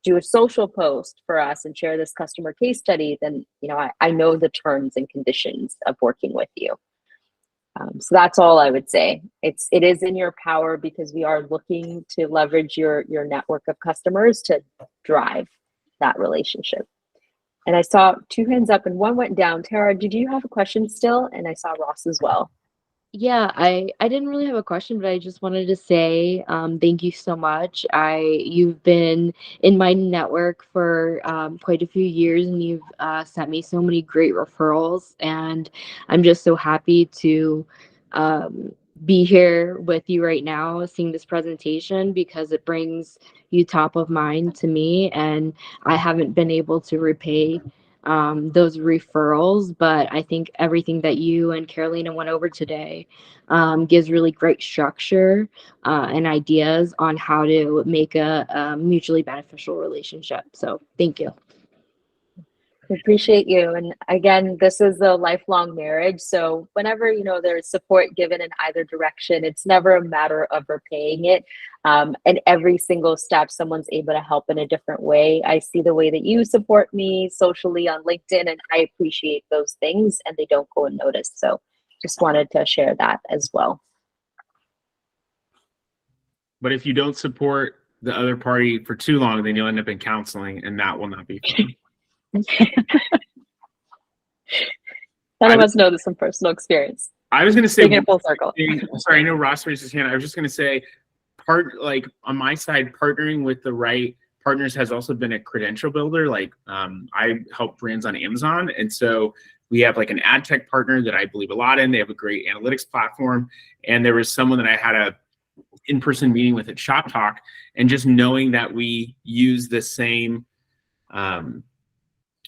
do a social post for us and share this customer case study, then, I know the terms and conditions of working with you. So that's all I would say. It is in your power because we are looking to leverage your network of customers to drive that relationship. And I saw 2 hands up and 1 went down. Tara, did you have a question still? And I saw Ross as well. Yeah, I didn't really have a question, but I just wanted to say thank you so much. You've been in my network for quite a few years, and you've sent me so many great referrals, and I'm just so happy to be here with you right now, seeing this presentation, because it brings you top of mind to me, and I haven't been able to repay those referrals, but I think everything that you and Carolina went over today gives really great structure and ideas on how to make a mutually beneficial relationship. So thank you. We appreciate you. And again, this is a lifelong marriage. So whenever, there's support given in either direction, it's never a matter of repaying it. And every single step, someone's able to help in a different way. I see the way that you support me socially on LinkedIn, and I appreciate those things, and they don't go unnoticed. So just wanted to share that as well. But if you don't support the other party for too long, then you'll end up in counseling, and that will not be fun. None of us know this from personal experience. I was going to say, taking it full circle. Sorry, I know Ross raised his hand. I was just going to say, on my side, partnering with the right partners has also been a credential builder. Like I help brands on Amazon, and so we have like an ad tech partner that I believe a lot in. They have a great analytics platform, and there was someone that I had a in-person meeting with at Shop Talk, and just knowing that we use the same.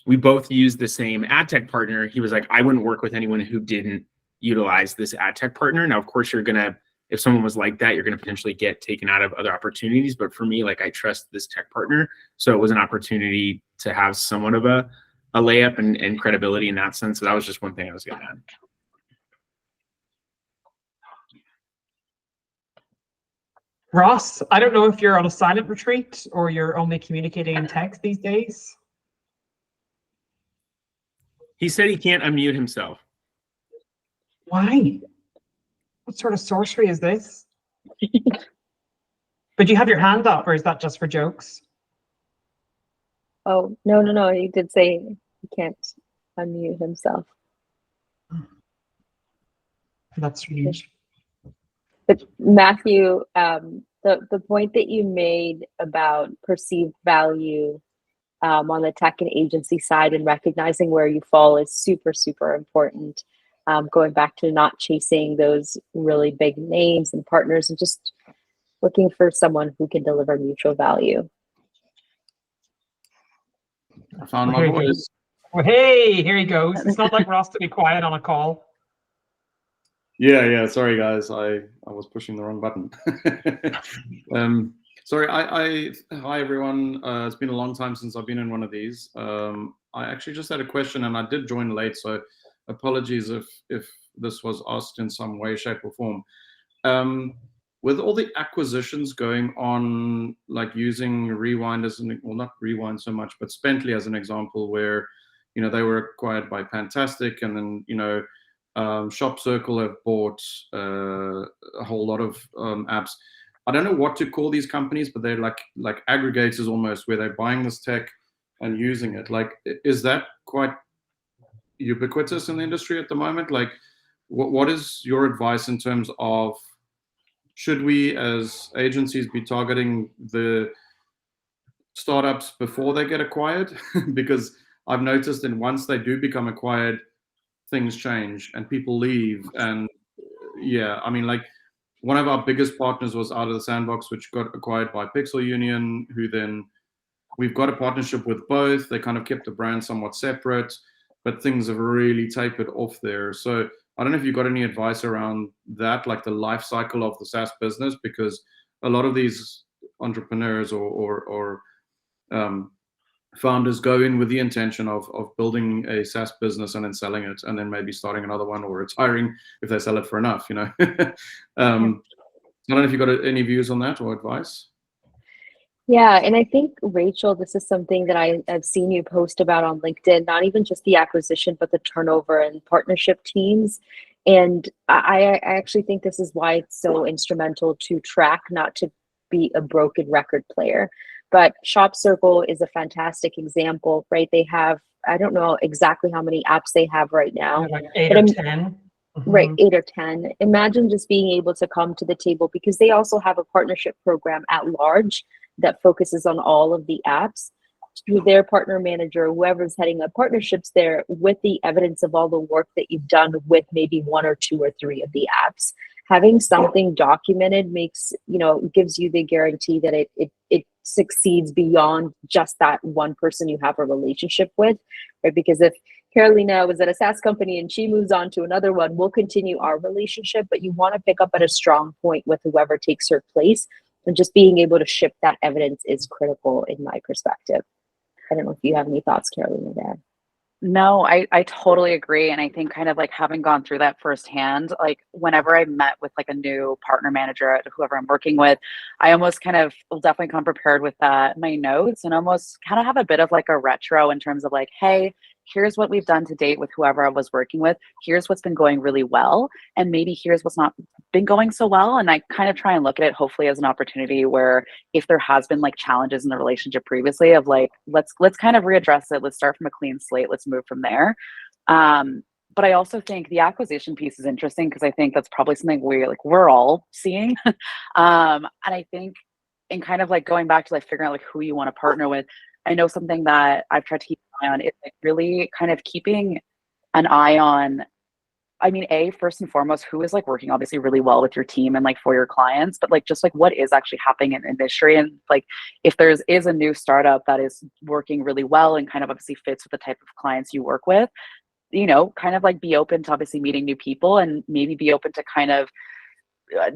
We both use the same ad tech partner. He was like, I wouldn't work with anyone who didn't utilize this ad tech partner. Now, of course, if someone was like that, you're going to potentially get taken out of other opportunities. But for me, like, I trust this tech partner. So it was an opportunity to have somewhat of a layup and credibility in that sense. So that was just one thing I was going to add. Ross, I don't know if you're on a silent retreat or you're only communicating in text these days. He said he can't unmute himself. Why? What sort of sorcery is this? But you have your hand up, or is that just for jokes? Oh, no. He did say he can't unmute himself. That's huge. But Matthew, the point that you made about perceived value on the tech and agency side and recognizing where you fall is super, super important. Going back to not chasing those really big names and partners and just looking for someone who can deliver mutual value. I found my Here he voice. goes. Well, hey, here he goes. It's not like Ross to be quiet on a call. Yeah. Sorry, guys. I was pushing the wrong button. Sorry. Hi, everyone. It's been a long time since I've been in one of these. I actually just had a question, and I did join late, so apologies if this was asked in some way, shape, or form. With all the acquisitions going on, like using Rewind as well, not Rewind so much, but Spently as an example, where they were acquired by Fantastic, and then Shop Circle have bought a whole lot of apps. I don't know what to call these companies, but they're like aggregators almost, where they're buying this tech and using it. Like, is that quite ubiquitous in the industry at the moment? Like, what is your advice in terms of, should we as agencies be targeting the startups before they get acquired? Because I've noticed that once they do become acquired, things change and people leave. And yeah, I mean, like, one of our biggest partners was Out of the Sandbox, which got acquired by Pixel Union, who then we've got a partnership with both. They kind of kept the brand somewhat separate, but things have really tapered off there. So I don't know if you've got any advice around that, like the life cycle of the SaaS business, because a lot of these entrepreneurs or founders go in with the intention of building a SaaS business and then selling it, and then maybe starting another one or retiring if they sell it for enough, I don't know if you've got any views on that or advice. Yeah, and I think, Rachel, this is something that I've seen you post about on LinkedIn, not even just the acquisition, but the turnover and partnership teams. And I actually think this is why it's so instrumental to track, not to be a broken record player. But Shop Circle is a fantastic example, right? They have, I don't know exactly how many apps they have right now. Like 8 or 10. Right, 8 or 10. Imagine just being able to come to the table, because they also have a partnership program at large that focuses on all of the apps, to their partner manager, whoever's heading up partnerships there, with the evidence of all the work that you've done with maybe 1 or 2 or 3 of the apps. Having something documented makes, gives you the guarantee that it succeeds beyond just that one person you have a relationship with, right? Because if Carolina was at a SaaS company and she moves on to another one, we'll continue our relationship, but you want to pick up at a strong point with whoever takes her place. And just being able to ship that evidence is critical in my perspective. I don't know if you have any thoughts, Carolina, there. No, I totally agree. And I think kind of like having gone through that firsthand, like whenever I met with like a new partner manager at whoever I'm working with, I almost kind of will definitely come prepared with that, my notes, and almost kind of have a bit of like a retro in terms of like, hey, here's what we've done to date with whoever I was working with. Here's what's been going really well. And maybe here's what's not been going so well. And I kind of try and look at it hopefully as an opportunity where if there has been like challenges in the relationship previously, of like, let's kind of readdress it. Let's start from a clean slate. Let's move from there. But I also think the acquisition piece is interesting, because I think that's probably something we're all seeing. And I think in kind of like going back to like figuring out like who you want to partner with, I know something that I've tried to keep an eye on is like really kind of keeping an eye on, I mean, first and foremost, who is like working obviously really well with your team and like for your clients, but like just like what is actually happening in the industry. And like if is a new startup that is working really well and kind of obviously fits with the type of clients you work with, kind of like be open to obviously meeting new people, and maybe be open to kind of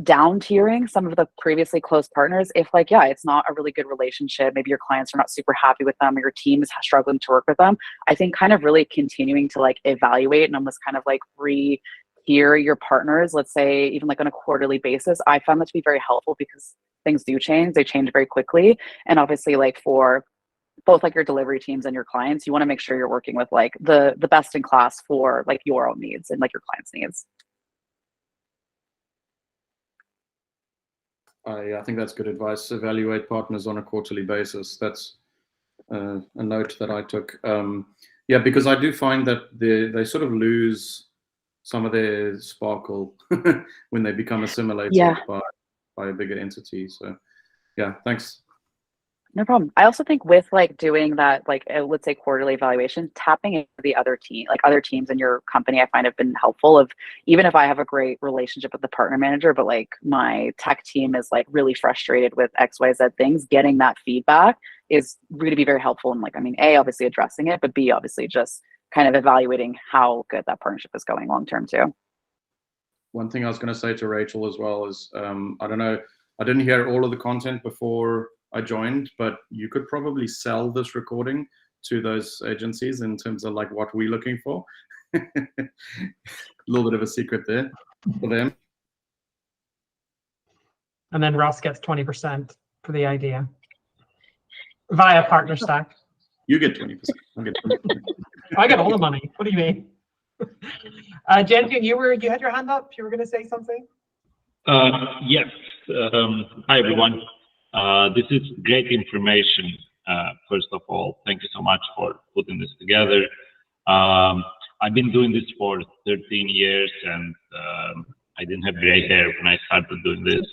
down tiering some of the previously close partners if like, yeah, it's not a really good relationship, maybe your clients are not super happy with them, or your team is struggling to work with them. I think kind of really continuing to like evaluate and almost kind of like re-tier your partners, let's say even like on a quarterly basis. I found that to be very helpful, because things do change, they change very quickly. And obviously like for both like your delivery teams and your clients, you want to make sure you're working with like the best in class for like your own needs and like your clients' needs. I think that's good advice. Evaluate partners on a quarterly basis. That's a note that I took. Yeah, because I do find that they sort of lose some of their sparkle when they become assimilated Yeah. by a bigger entity. So yeah, thanks. No problem. I also think with like doing that, like let's say quarterly evaluation, tapping into the other team, like other teams in your company, I find have been helpful. Of even if I have a great relationship with the partner manager, but like my tech team is like really frustrated with XYZ things, getting that feedback is going to be very helpful. And like, I mean, A, obviously addressing it, but B, obviously just kind of evaluating how good that partnership is going long term too. One thing I was going to say to Rachel as well is, I don't know, I didn't hear all of the content before I joined, but you could probably sell this recording to those agencies in terms of like what we're looking for. A little bit of a secret there for them. And then Ross gets 20% for the idea via Partner Stack. You get 20%. I get 20%. I get all the money. What do you mean? Gentian, you had your hand up. You were going to say something. Yes. Hi everyone. This is great information. First of all, thank you so much for putting this together. I've been doing this for 13 years, and I didn't have gray hair when I started doing this,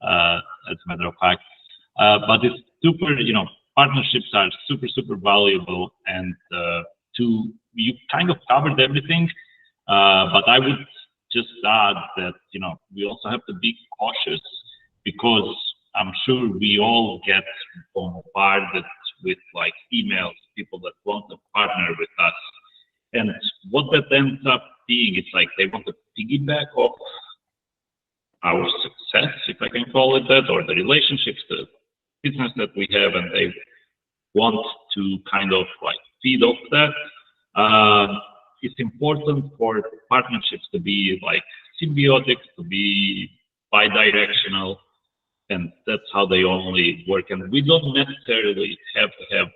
as a matter of fact. But it's super, partnerships are super, super valuable, and you kind of covered everything, but I would just add that, we also have to be cautious, because I'm sure we all get bombarded with like emails, people that want to partner with us. And what that ends up being, it's like they want to piggyback off our success, if I can call it that, or the relationships, the business that we have, and they want to kind of like feed off that. It's important for partnerships to be like symbiotic, to be bi-directional, and that's how they only work. And we don't necessarily have to have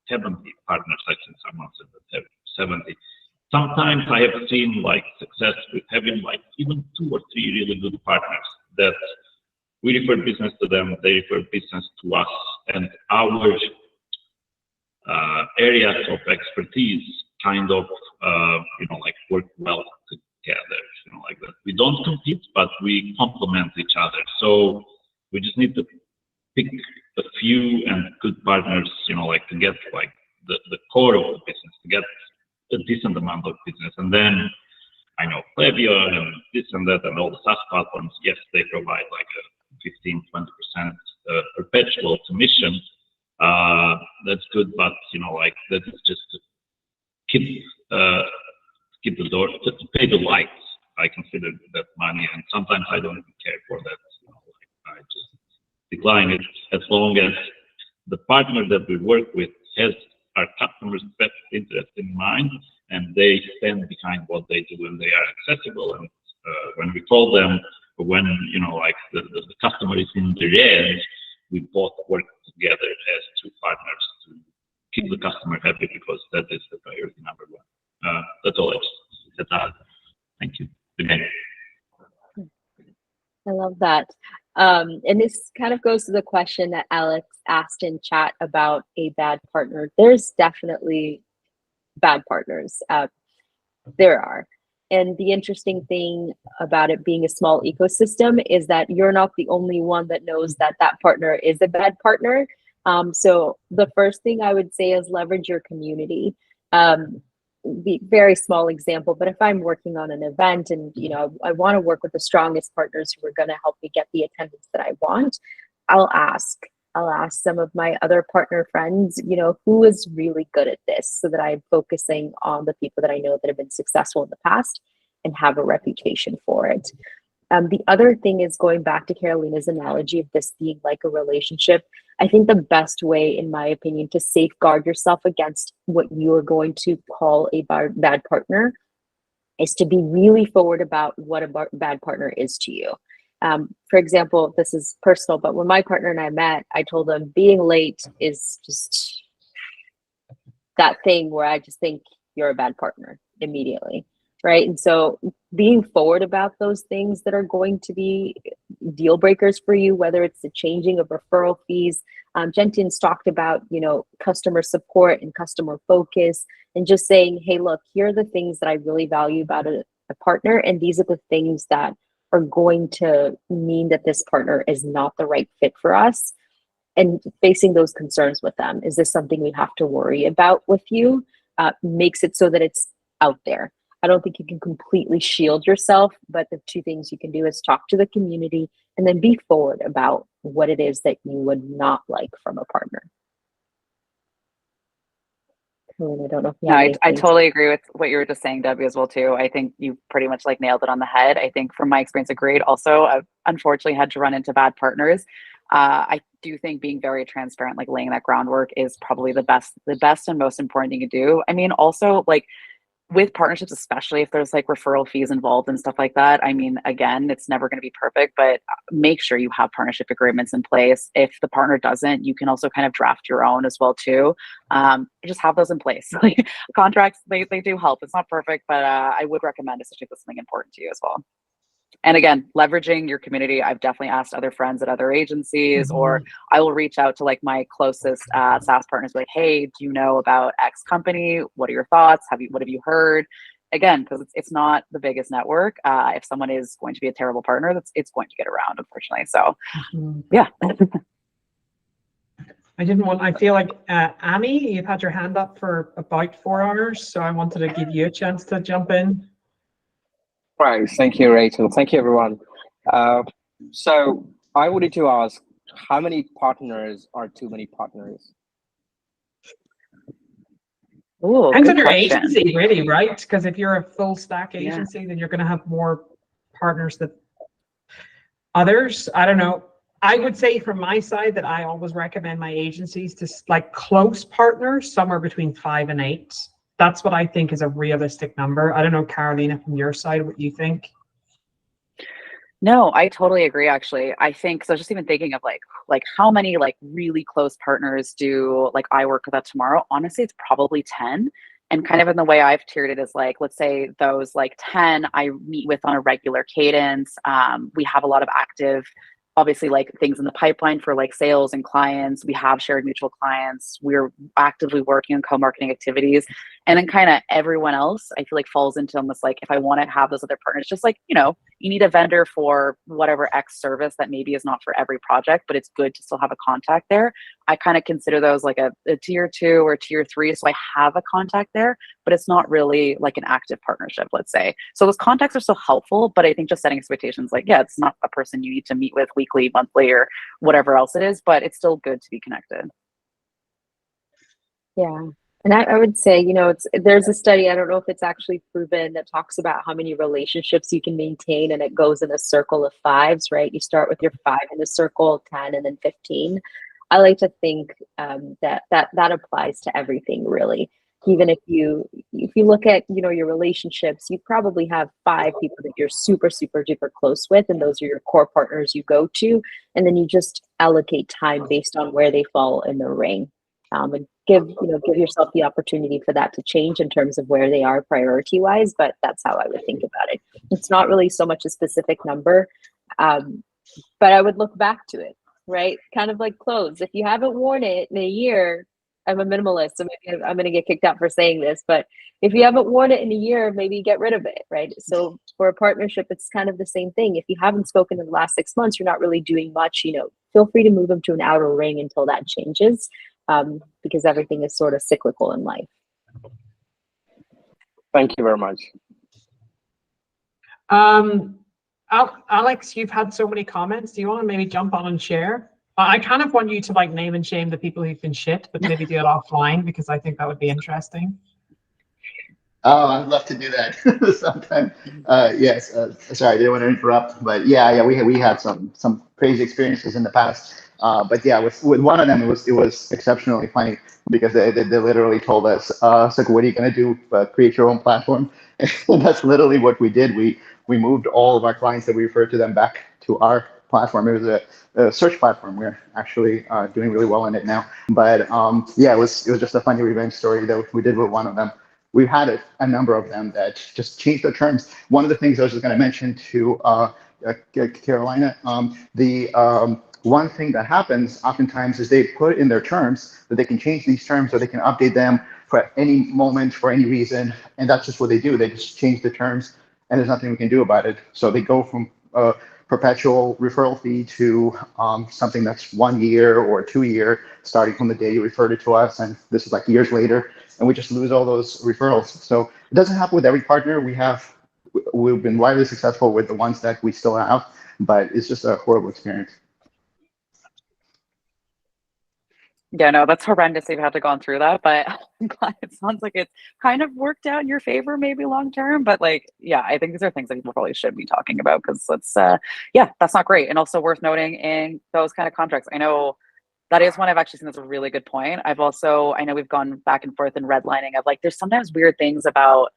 70 partners. I think someone said that have 70. Sometimes I have seen like success with having like even 2 or 3 really good partners that we refer business to them, they refer business to us, and our areas of expertise kind of like work well together, like that. We don't compete, but we complement each other. So we just need to pick a few and good partners, like to get like the core of the business, to get a decent amount of business. And then I know Klaviyo and this and that and all the SaaS platforms, yes, they provide like a 15-20% perpetual commission. That's good, but like that is just to keep the door, to pay the lights. I consider that money, and sometimes I don't even care for that. I just decline it, as long as the partner that we work with has our customers' best interest in mind, and they stand behind what they do, and they are accessible. And when we call them, when like the customer is in the red, we both work together as 2 partners to keep the customer happy, because that is the priority number 1. That's all I just said that. Thank you. Again. I love that. And this kind of goes to the question that Alex asked in chat about a bad partner. There's definitely bad partners. There are. And the interesting thing about it being a small ecosystem is that you're not the only one that knows that that partner is a bad partner. So the first thing I would say is leverage your community. The very small example, but if I'm working on an event and I want to work with the strongest partners who are going to help me get the attendance that I want, I'll ask some of my other partner friends, who is really good at this, so that I'm focusing on the people that I know that have been successful in the past and have a reputation for it. The other thing is, going back to Carolina's analogy of this being like a relationship, I think the best way, in my opinion, to safeguard yourself against what you are going to call a bad partner is to be really forward about what a bad partner is to you. For example, this is personal, but when my partner and I met, I told him being late is just that thing where I just think you're a bad partner immediately. Right. And so being forward about those things that are going to be deal breakers for you, whether it's the changing of referral fees. Gentian's talked about, customer support and customer focus, and just saying, hey, look, here are the things that I really value about a partner, and these are the things that are going to mean that this partner is not the right fit for us, and facing those concerns with them. Is this something we have to worry about with you? Makes it so that it's out there. I don't think you can completely shield yourself, but the two things you can do is talk to the community and then be forward about what it is that you would not like from a partner. I don't know if you No, have I anything. totally agree with what you were just saying, Debbie, as well too. I think you pretty much like nailed it on the head. I think from my experience, agreed. Also, I've unfortunately had to run into bad partners. I do think being very transparent, like laying that groundwork, is probably the best and most important thing to do. I mean, also like with partnerships, especially if there's like referral fees involved and stuff like that. I mean, again, it's never going to be perfect, but make sure you have partnership agreements in place. If the partner doesn't, you can also kind of draft your own as well too. Just have those in place. Like contracts, they do help. It's not perfect, but I would recommend, especially if it's something important to you as well. And again, leveraging your community. I've definitely asked other friends at other agencies, or I will reach out to like my closest SaaS partners, like, hey, do you know about X company? What are your thoughts? What have you heard? Again, because it's not the biggest network. If someone is going to be a terrible partner, it's going to get around, unfortunately. So, yeah. I feel like, Amy, you've had your hand up for about 4 hours, so I wanted to give you a chance to jump in. Right, thank you, Rachel. Thank you, everyone. So I wanted to ask, how many partners are too many partners? Ooh, Depends on good your question. agency, really, right? Because if you're a full stack agency, then you're going to have more partners than others. I don't know. I would say from my side that I always recommend my agencies to like close partners somewhere between 5 and 8. That's what I think is a realistic number. I don't know, Carolina, from your side, what you think? No, I totally agree. Actually, I think so. Just even thinking of like how many like really close partners do like I work with at tomorrow? Honestly, it's probably 10. And kind of in the way I've tiered it is like, let's say those like 10 I meet with on a regular cadence. We have a lot of active, obviously, like things in the pipeline for like sales and clients. We have shared mutual clients. We're actively working on co-marketing activities. And then kind of everyone else, I feel like falls into almost like, if I want to have those other partners, just like, you know, you need a vendor for whatever X service that maybe is not for every project, but it's good to still have a contact there. I kind of consider those like a tier 2 or tier 3. So I have a contact there, but it's not really like an active partnership, let's say. So those contacts are still helpful, but I think just setting expectations, like, yeah, it's not a person you need to meet with weekly, monthly, or whatever else it is, but it's still good to be connected. Yeah. And I would say, you know, there's a study, I don't know if it's actually proven, that talks about how many relationships you can maintain, and it goes in a circle of 5s, right? You start with your 5 in the circle, 10, and then 15. I like to think that applies to everything, really. Even if you look at, you know, your relationships, you probably have 5 people that you're super, super duper close with, and those are your core partners you go to, and then you just allocate time based on where they fall in the ring. And give yourself the opportunity for that to change in terms of where they are priority wise, but that's how I would think about it. It's not really so much a specific number, but I would look back to it, right? Kind of like clothes. If you haven't worn it in a year, I'm a minimalist, so maybe I'm going to get kicked out for saying this, but if you haven't worn it in a year, maybe get rid of it, right? So for a partnership, it's kind of the same thing. If you haven't spoken in the last 6 months, you're not really doing much, you know, feel free to move them to an outer ring until that changes. Because everything is sort of cyclical in life. Thank you very much. Alex, you've had so many comments. Do you want to maybe jump on and share? I kind of want you to like name and shame the people who've been shit, but maybe do it offline, because I think that would be interesting. Oh, I'd love to do that sometime. Yes, sorry, I didn't want to interrupt, but yeah, we had some crazy experiences in the past. But yeah, with one of them, it was exceptionally funny, because they literally told us, so what are you gonna do? Create your own platform? And that's literally what we did. We moved all of our clients that we referred to them back to our platform. It was a search platform. We're actually doing really well in it now. But yeah, it was just a funny revenge story that we did with one of them. We've had a number of them that just changed their terms. One of the things I was just going to mention to Carolina, one thing that happens oftentimes is they put in their terms that they can change these terms, or they can update them for any moment, for any reason. And that's just what they do. They just change the terms. and there's nothing we can do about it. So they go from a perpetual referral fee to something that's 1 year or 2 year, starting from the day you referred it to us, and this is like years later, and we just lose all those referrals. So it doesn't happen with every partner. We've been widely successful with the ones that we still have, but it's just a horrible experience. Yeah, no, that's horrendous if you had to gone through that, but I'm glad it sounds like it's kind of worked out in your favor, maybe long term. But like, yeah, I think these are things that people probably should be talking about, because it's yeah, that's not great. And also worth noting in those kind of contracts, I know that is one I've actually seen that's a really good point. I know we've gone back and forth in redlining of like, there's sometimes weird things about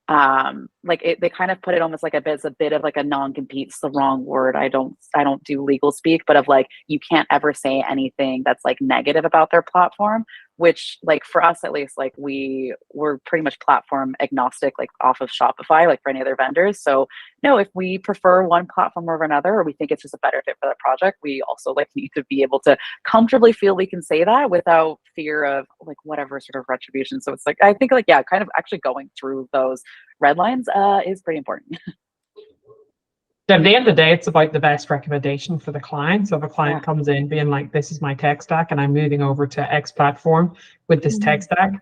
they kind of put it almost like a bit of like a non-compete. It's the wrong word. I don't do legal speak, but of like, you can't ever say anything that's like negative about their platform, which like for us, at least, like we're pretty much platform agnostic, like off of Shopify, like for any other vendors. So no, if we prefer one platform over another, or we think it's just a better fit for the project, we also like need to be able to comfortably feel we can say that without fear of like whatever sort of retribution. So it's like, I think like, yeah, kind of actually going through those red lines is pretty important. At the end of the day, it's about the best recommendation for the client. So if a client comes in being like, this is my tech stack and I'm moving over to X platform with this tech stack,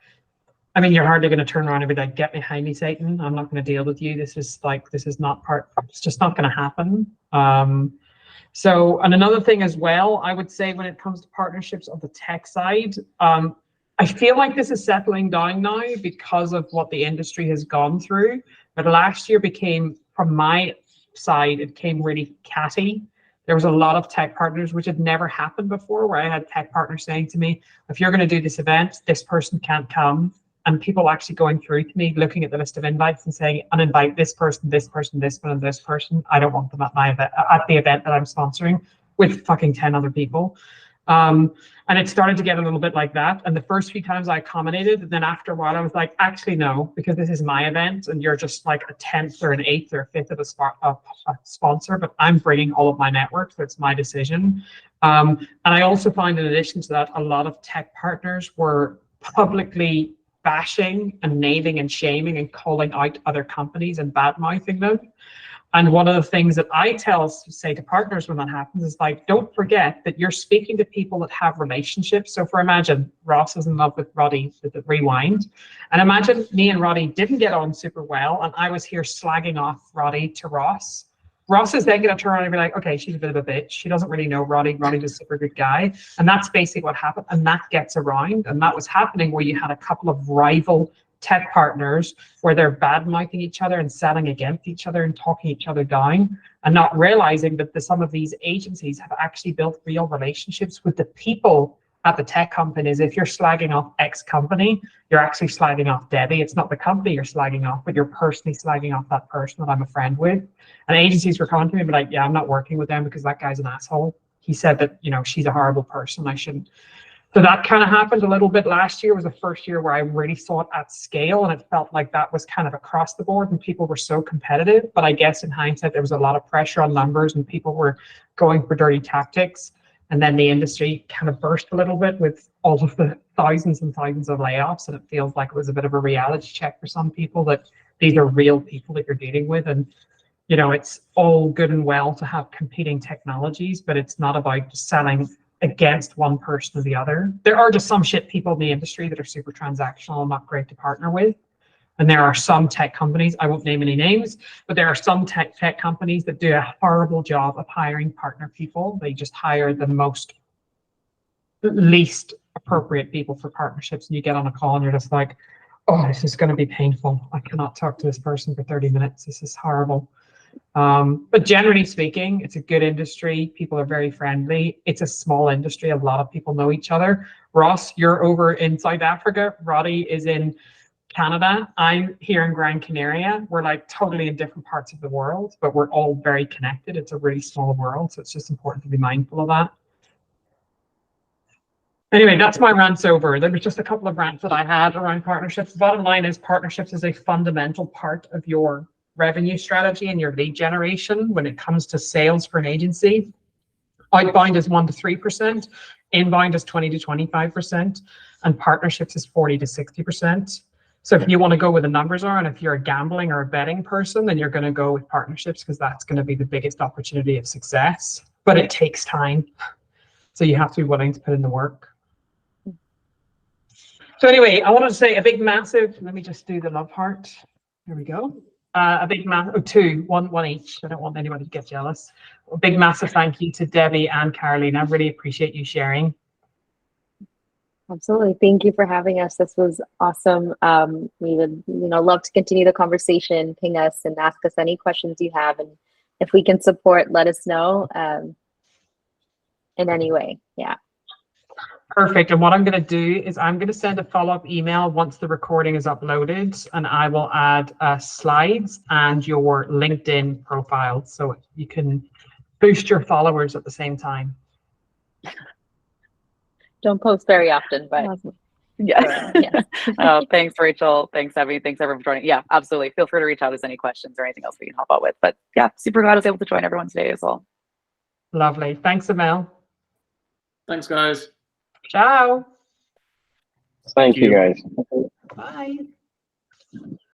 I mean, you're hardly going to turn around and be like, get behind me, Satan. I'm not going to deal with you. This is not it's just not going to happen. So, and another thing as well, I would say when it comes to partnerships on the tech side, I feel like this is settling down now because of what the industry has gone through. But last year became, from my side, it came really catty. There was a lot of tech partners, which had never happened before, where I had tech partners saying to me, if you're going to do this event, this person can't come. And people actually going through to me, looking at the list of invites and saying, uninvite this person, this person, this one, and this person. I don't want them at my event, at the event that I'm sponsoring with fucking 10 other people. And it started to get a little bit like that. And the first few times I accommodated, and then after a while I was like, actually no, because this is my event and you're just like a 10th or an 8th or a 5th of a sponsor, but I'm bringing all of my network, so it's my decision. And I also find, in addition to that, a lot of tech partners were publicly bashing and naming and shaming and calling out other companies and bad-mouthing them. And one of the things that I say to partners when that happens is like, don't forget that you're speaking to people that have relationships. So imagine Ross is in love with Roddy with the Rewind. And imagine me and Roddy didn't get on super well, and I was here slagging off Roddy to Ross. Ross is then going to turn around and be like, okay, she's a bit of a bitch. She doesn't really know Roddy. Roddy's a super good guy. And that's basically what happened. And that gets around. And that was happening where you had a couple of rival tech partners where they're bad-mouthing each other and selling against each other and talking each other down, and not realizing that some of these agencies have actually built real relationships with the people at the tech companies. If you're slagging off X company, you're actually slagging off Debbie. It's not the company you're slagging off, but you're personally slagging off that person that I'm a friend with. And agencies were coming to me and be like, yeah, I'm not working with them because that guy's an asshole. He said that, she's a horrible person. I shouldn't. So that kind of happened a little bit last year. Was the first year where I really saw it at scale, and it felt like that was kind of across the board and people were so competitive. But I guess in hindsight, there was a lot of pressure on numbers and people were going for dirty tactics. And then the industry kind of burst a little bit with all of the thousands and thousands of layoffs. And it feels like it was a bit of a reality check for some people that these are real people that you're dealing with. And, it's all good and well to have competing technologies, but it's not about selling against one person or the other. There are just some shit people in the industry that are super transactional and not great to partner with. And there are some tech companies, I won't name any names, but there are some tech companies that do a horrible job of hiring partner people. They just hire the least appropriate people for partnerships. And you get on a call and you're just like, oh, this is going to be painful. I cannot talk to this person for 30 minutes. This is horrible. But generally speaking, it's a good industry. People are very friendly. It's a small industry. A lot of people know each other. Ross, you're over in South Africa. Roddy is in Canada. I'm here in Gran Canaria. We're like totally in different parts of the world, but we're all very connected. It's a really small world, so it's just important to be mindful of that. Anyway, that's my rants over. There was just a couple of rants that I had around partnerships. The bottom line is partnerships is a fundamental part of your revenue strategy and your lead generation when it comes to sales for an agency. Outbound is 1 to 3%, inbound is 20 to 25%, and partnerships is 40 to 60%. So if you want to go where the numbers are, and if you're a gambling or a betting person, then you're going to go with partnerships because that's going to be the biggest opportunity of success. But it takes time. So you have to be willing to put in the work. So anyway, I wanted to say a big massive, let me just do the love heart. Here we go. A big massive, one each. I don't want anybody to get jealous. A big massive thank you to Debbie and Caroline. I really appreciate you sharing. Absolutely. Thank you for having us. This was awesome. We would, love to continue the conversation. Ping us and ask us any questions you have. And if we can support, let us know in any way. Yeah. Perfect. And what I'm going to do is I'm going to send a follow-up email once the recording is uploaded, and I will add slides and your LinkedIn profile so you can boost your followers at the same time. Don't post very often, but yeah. Yes. Oh, thanks, Rachel. Thanks, Debbie. Thanks, everyone, for joining. Yeah, absolutely. Feel free to reach out if there's any questions or anything else we can help out with. But yeah, super glad I was able to join everyone today as well. Lovely. Thanks, Amel. Thanks, guys. Ciao. Thank you, guys. Bye.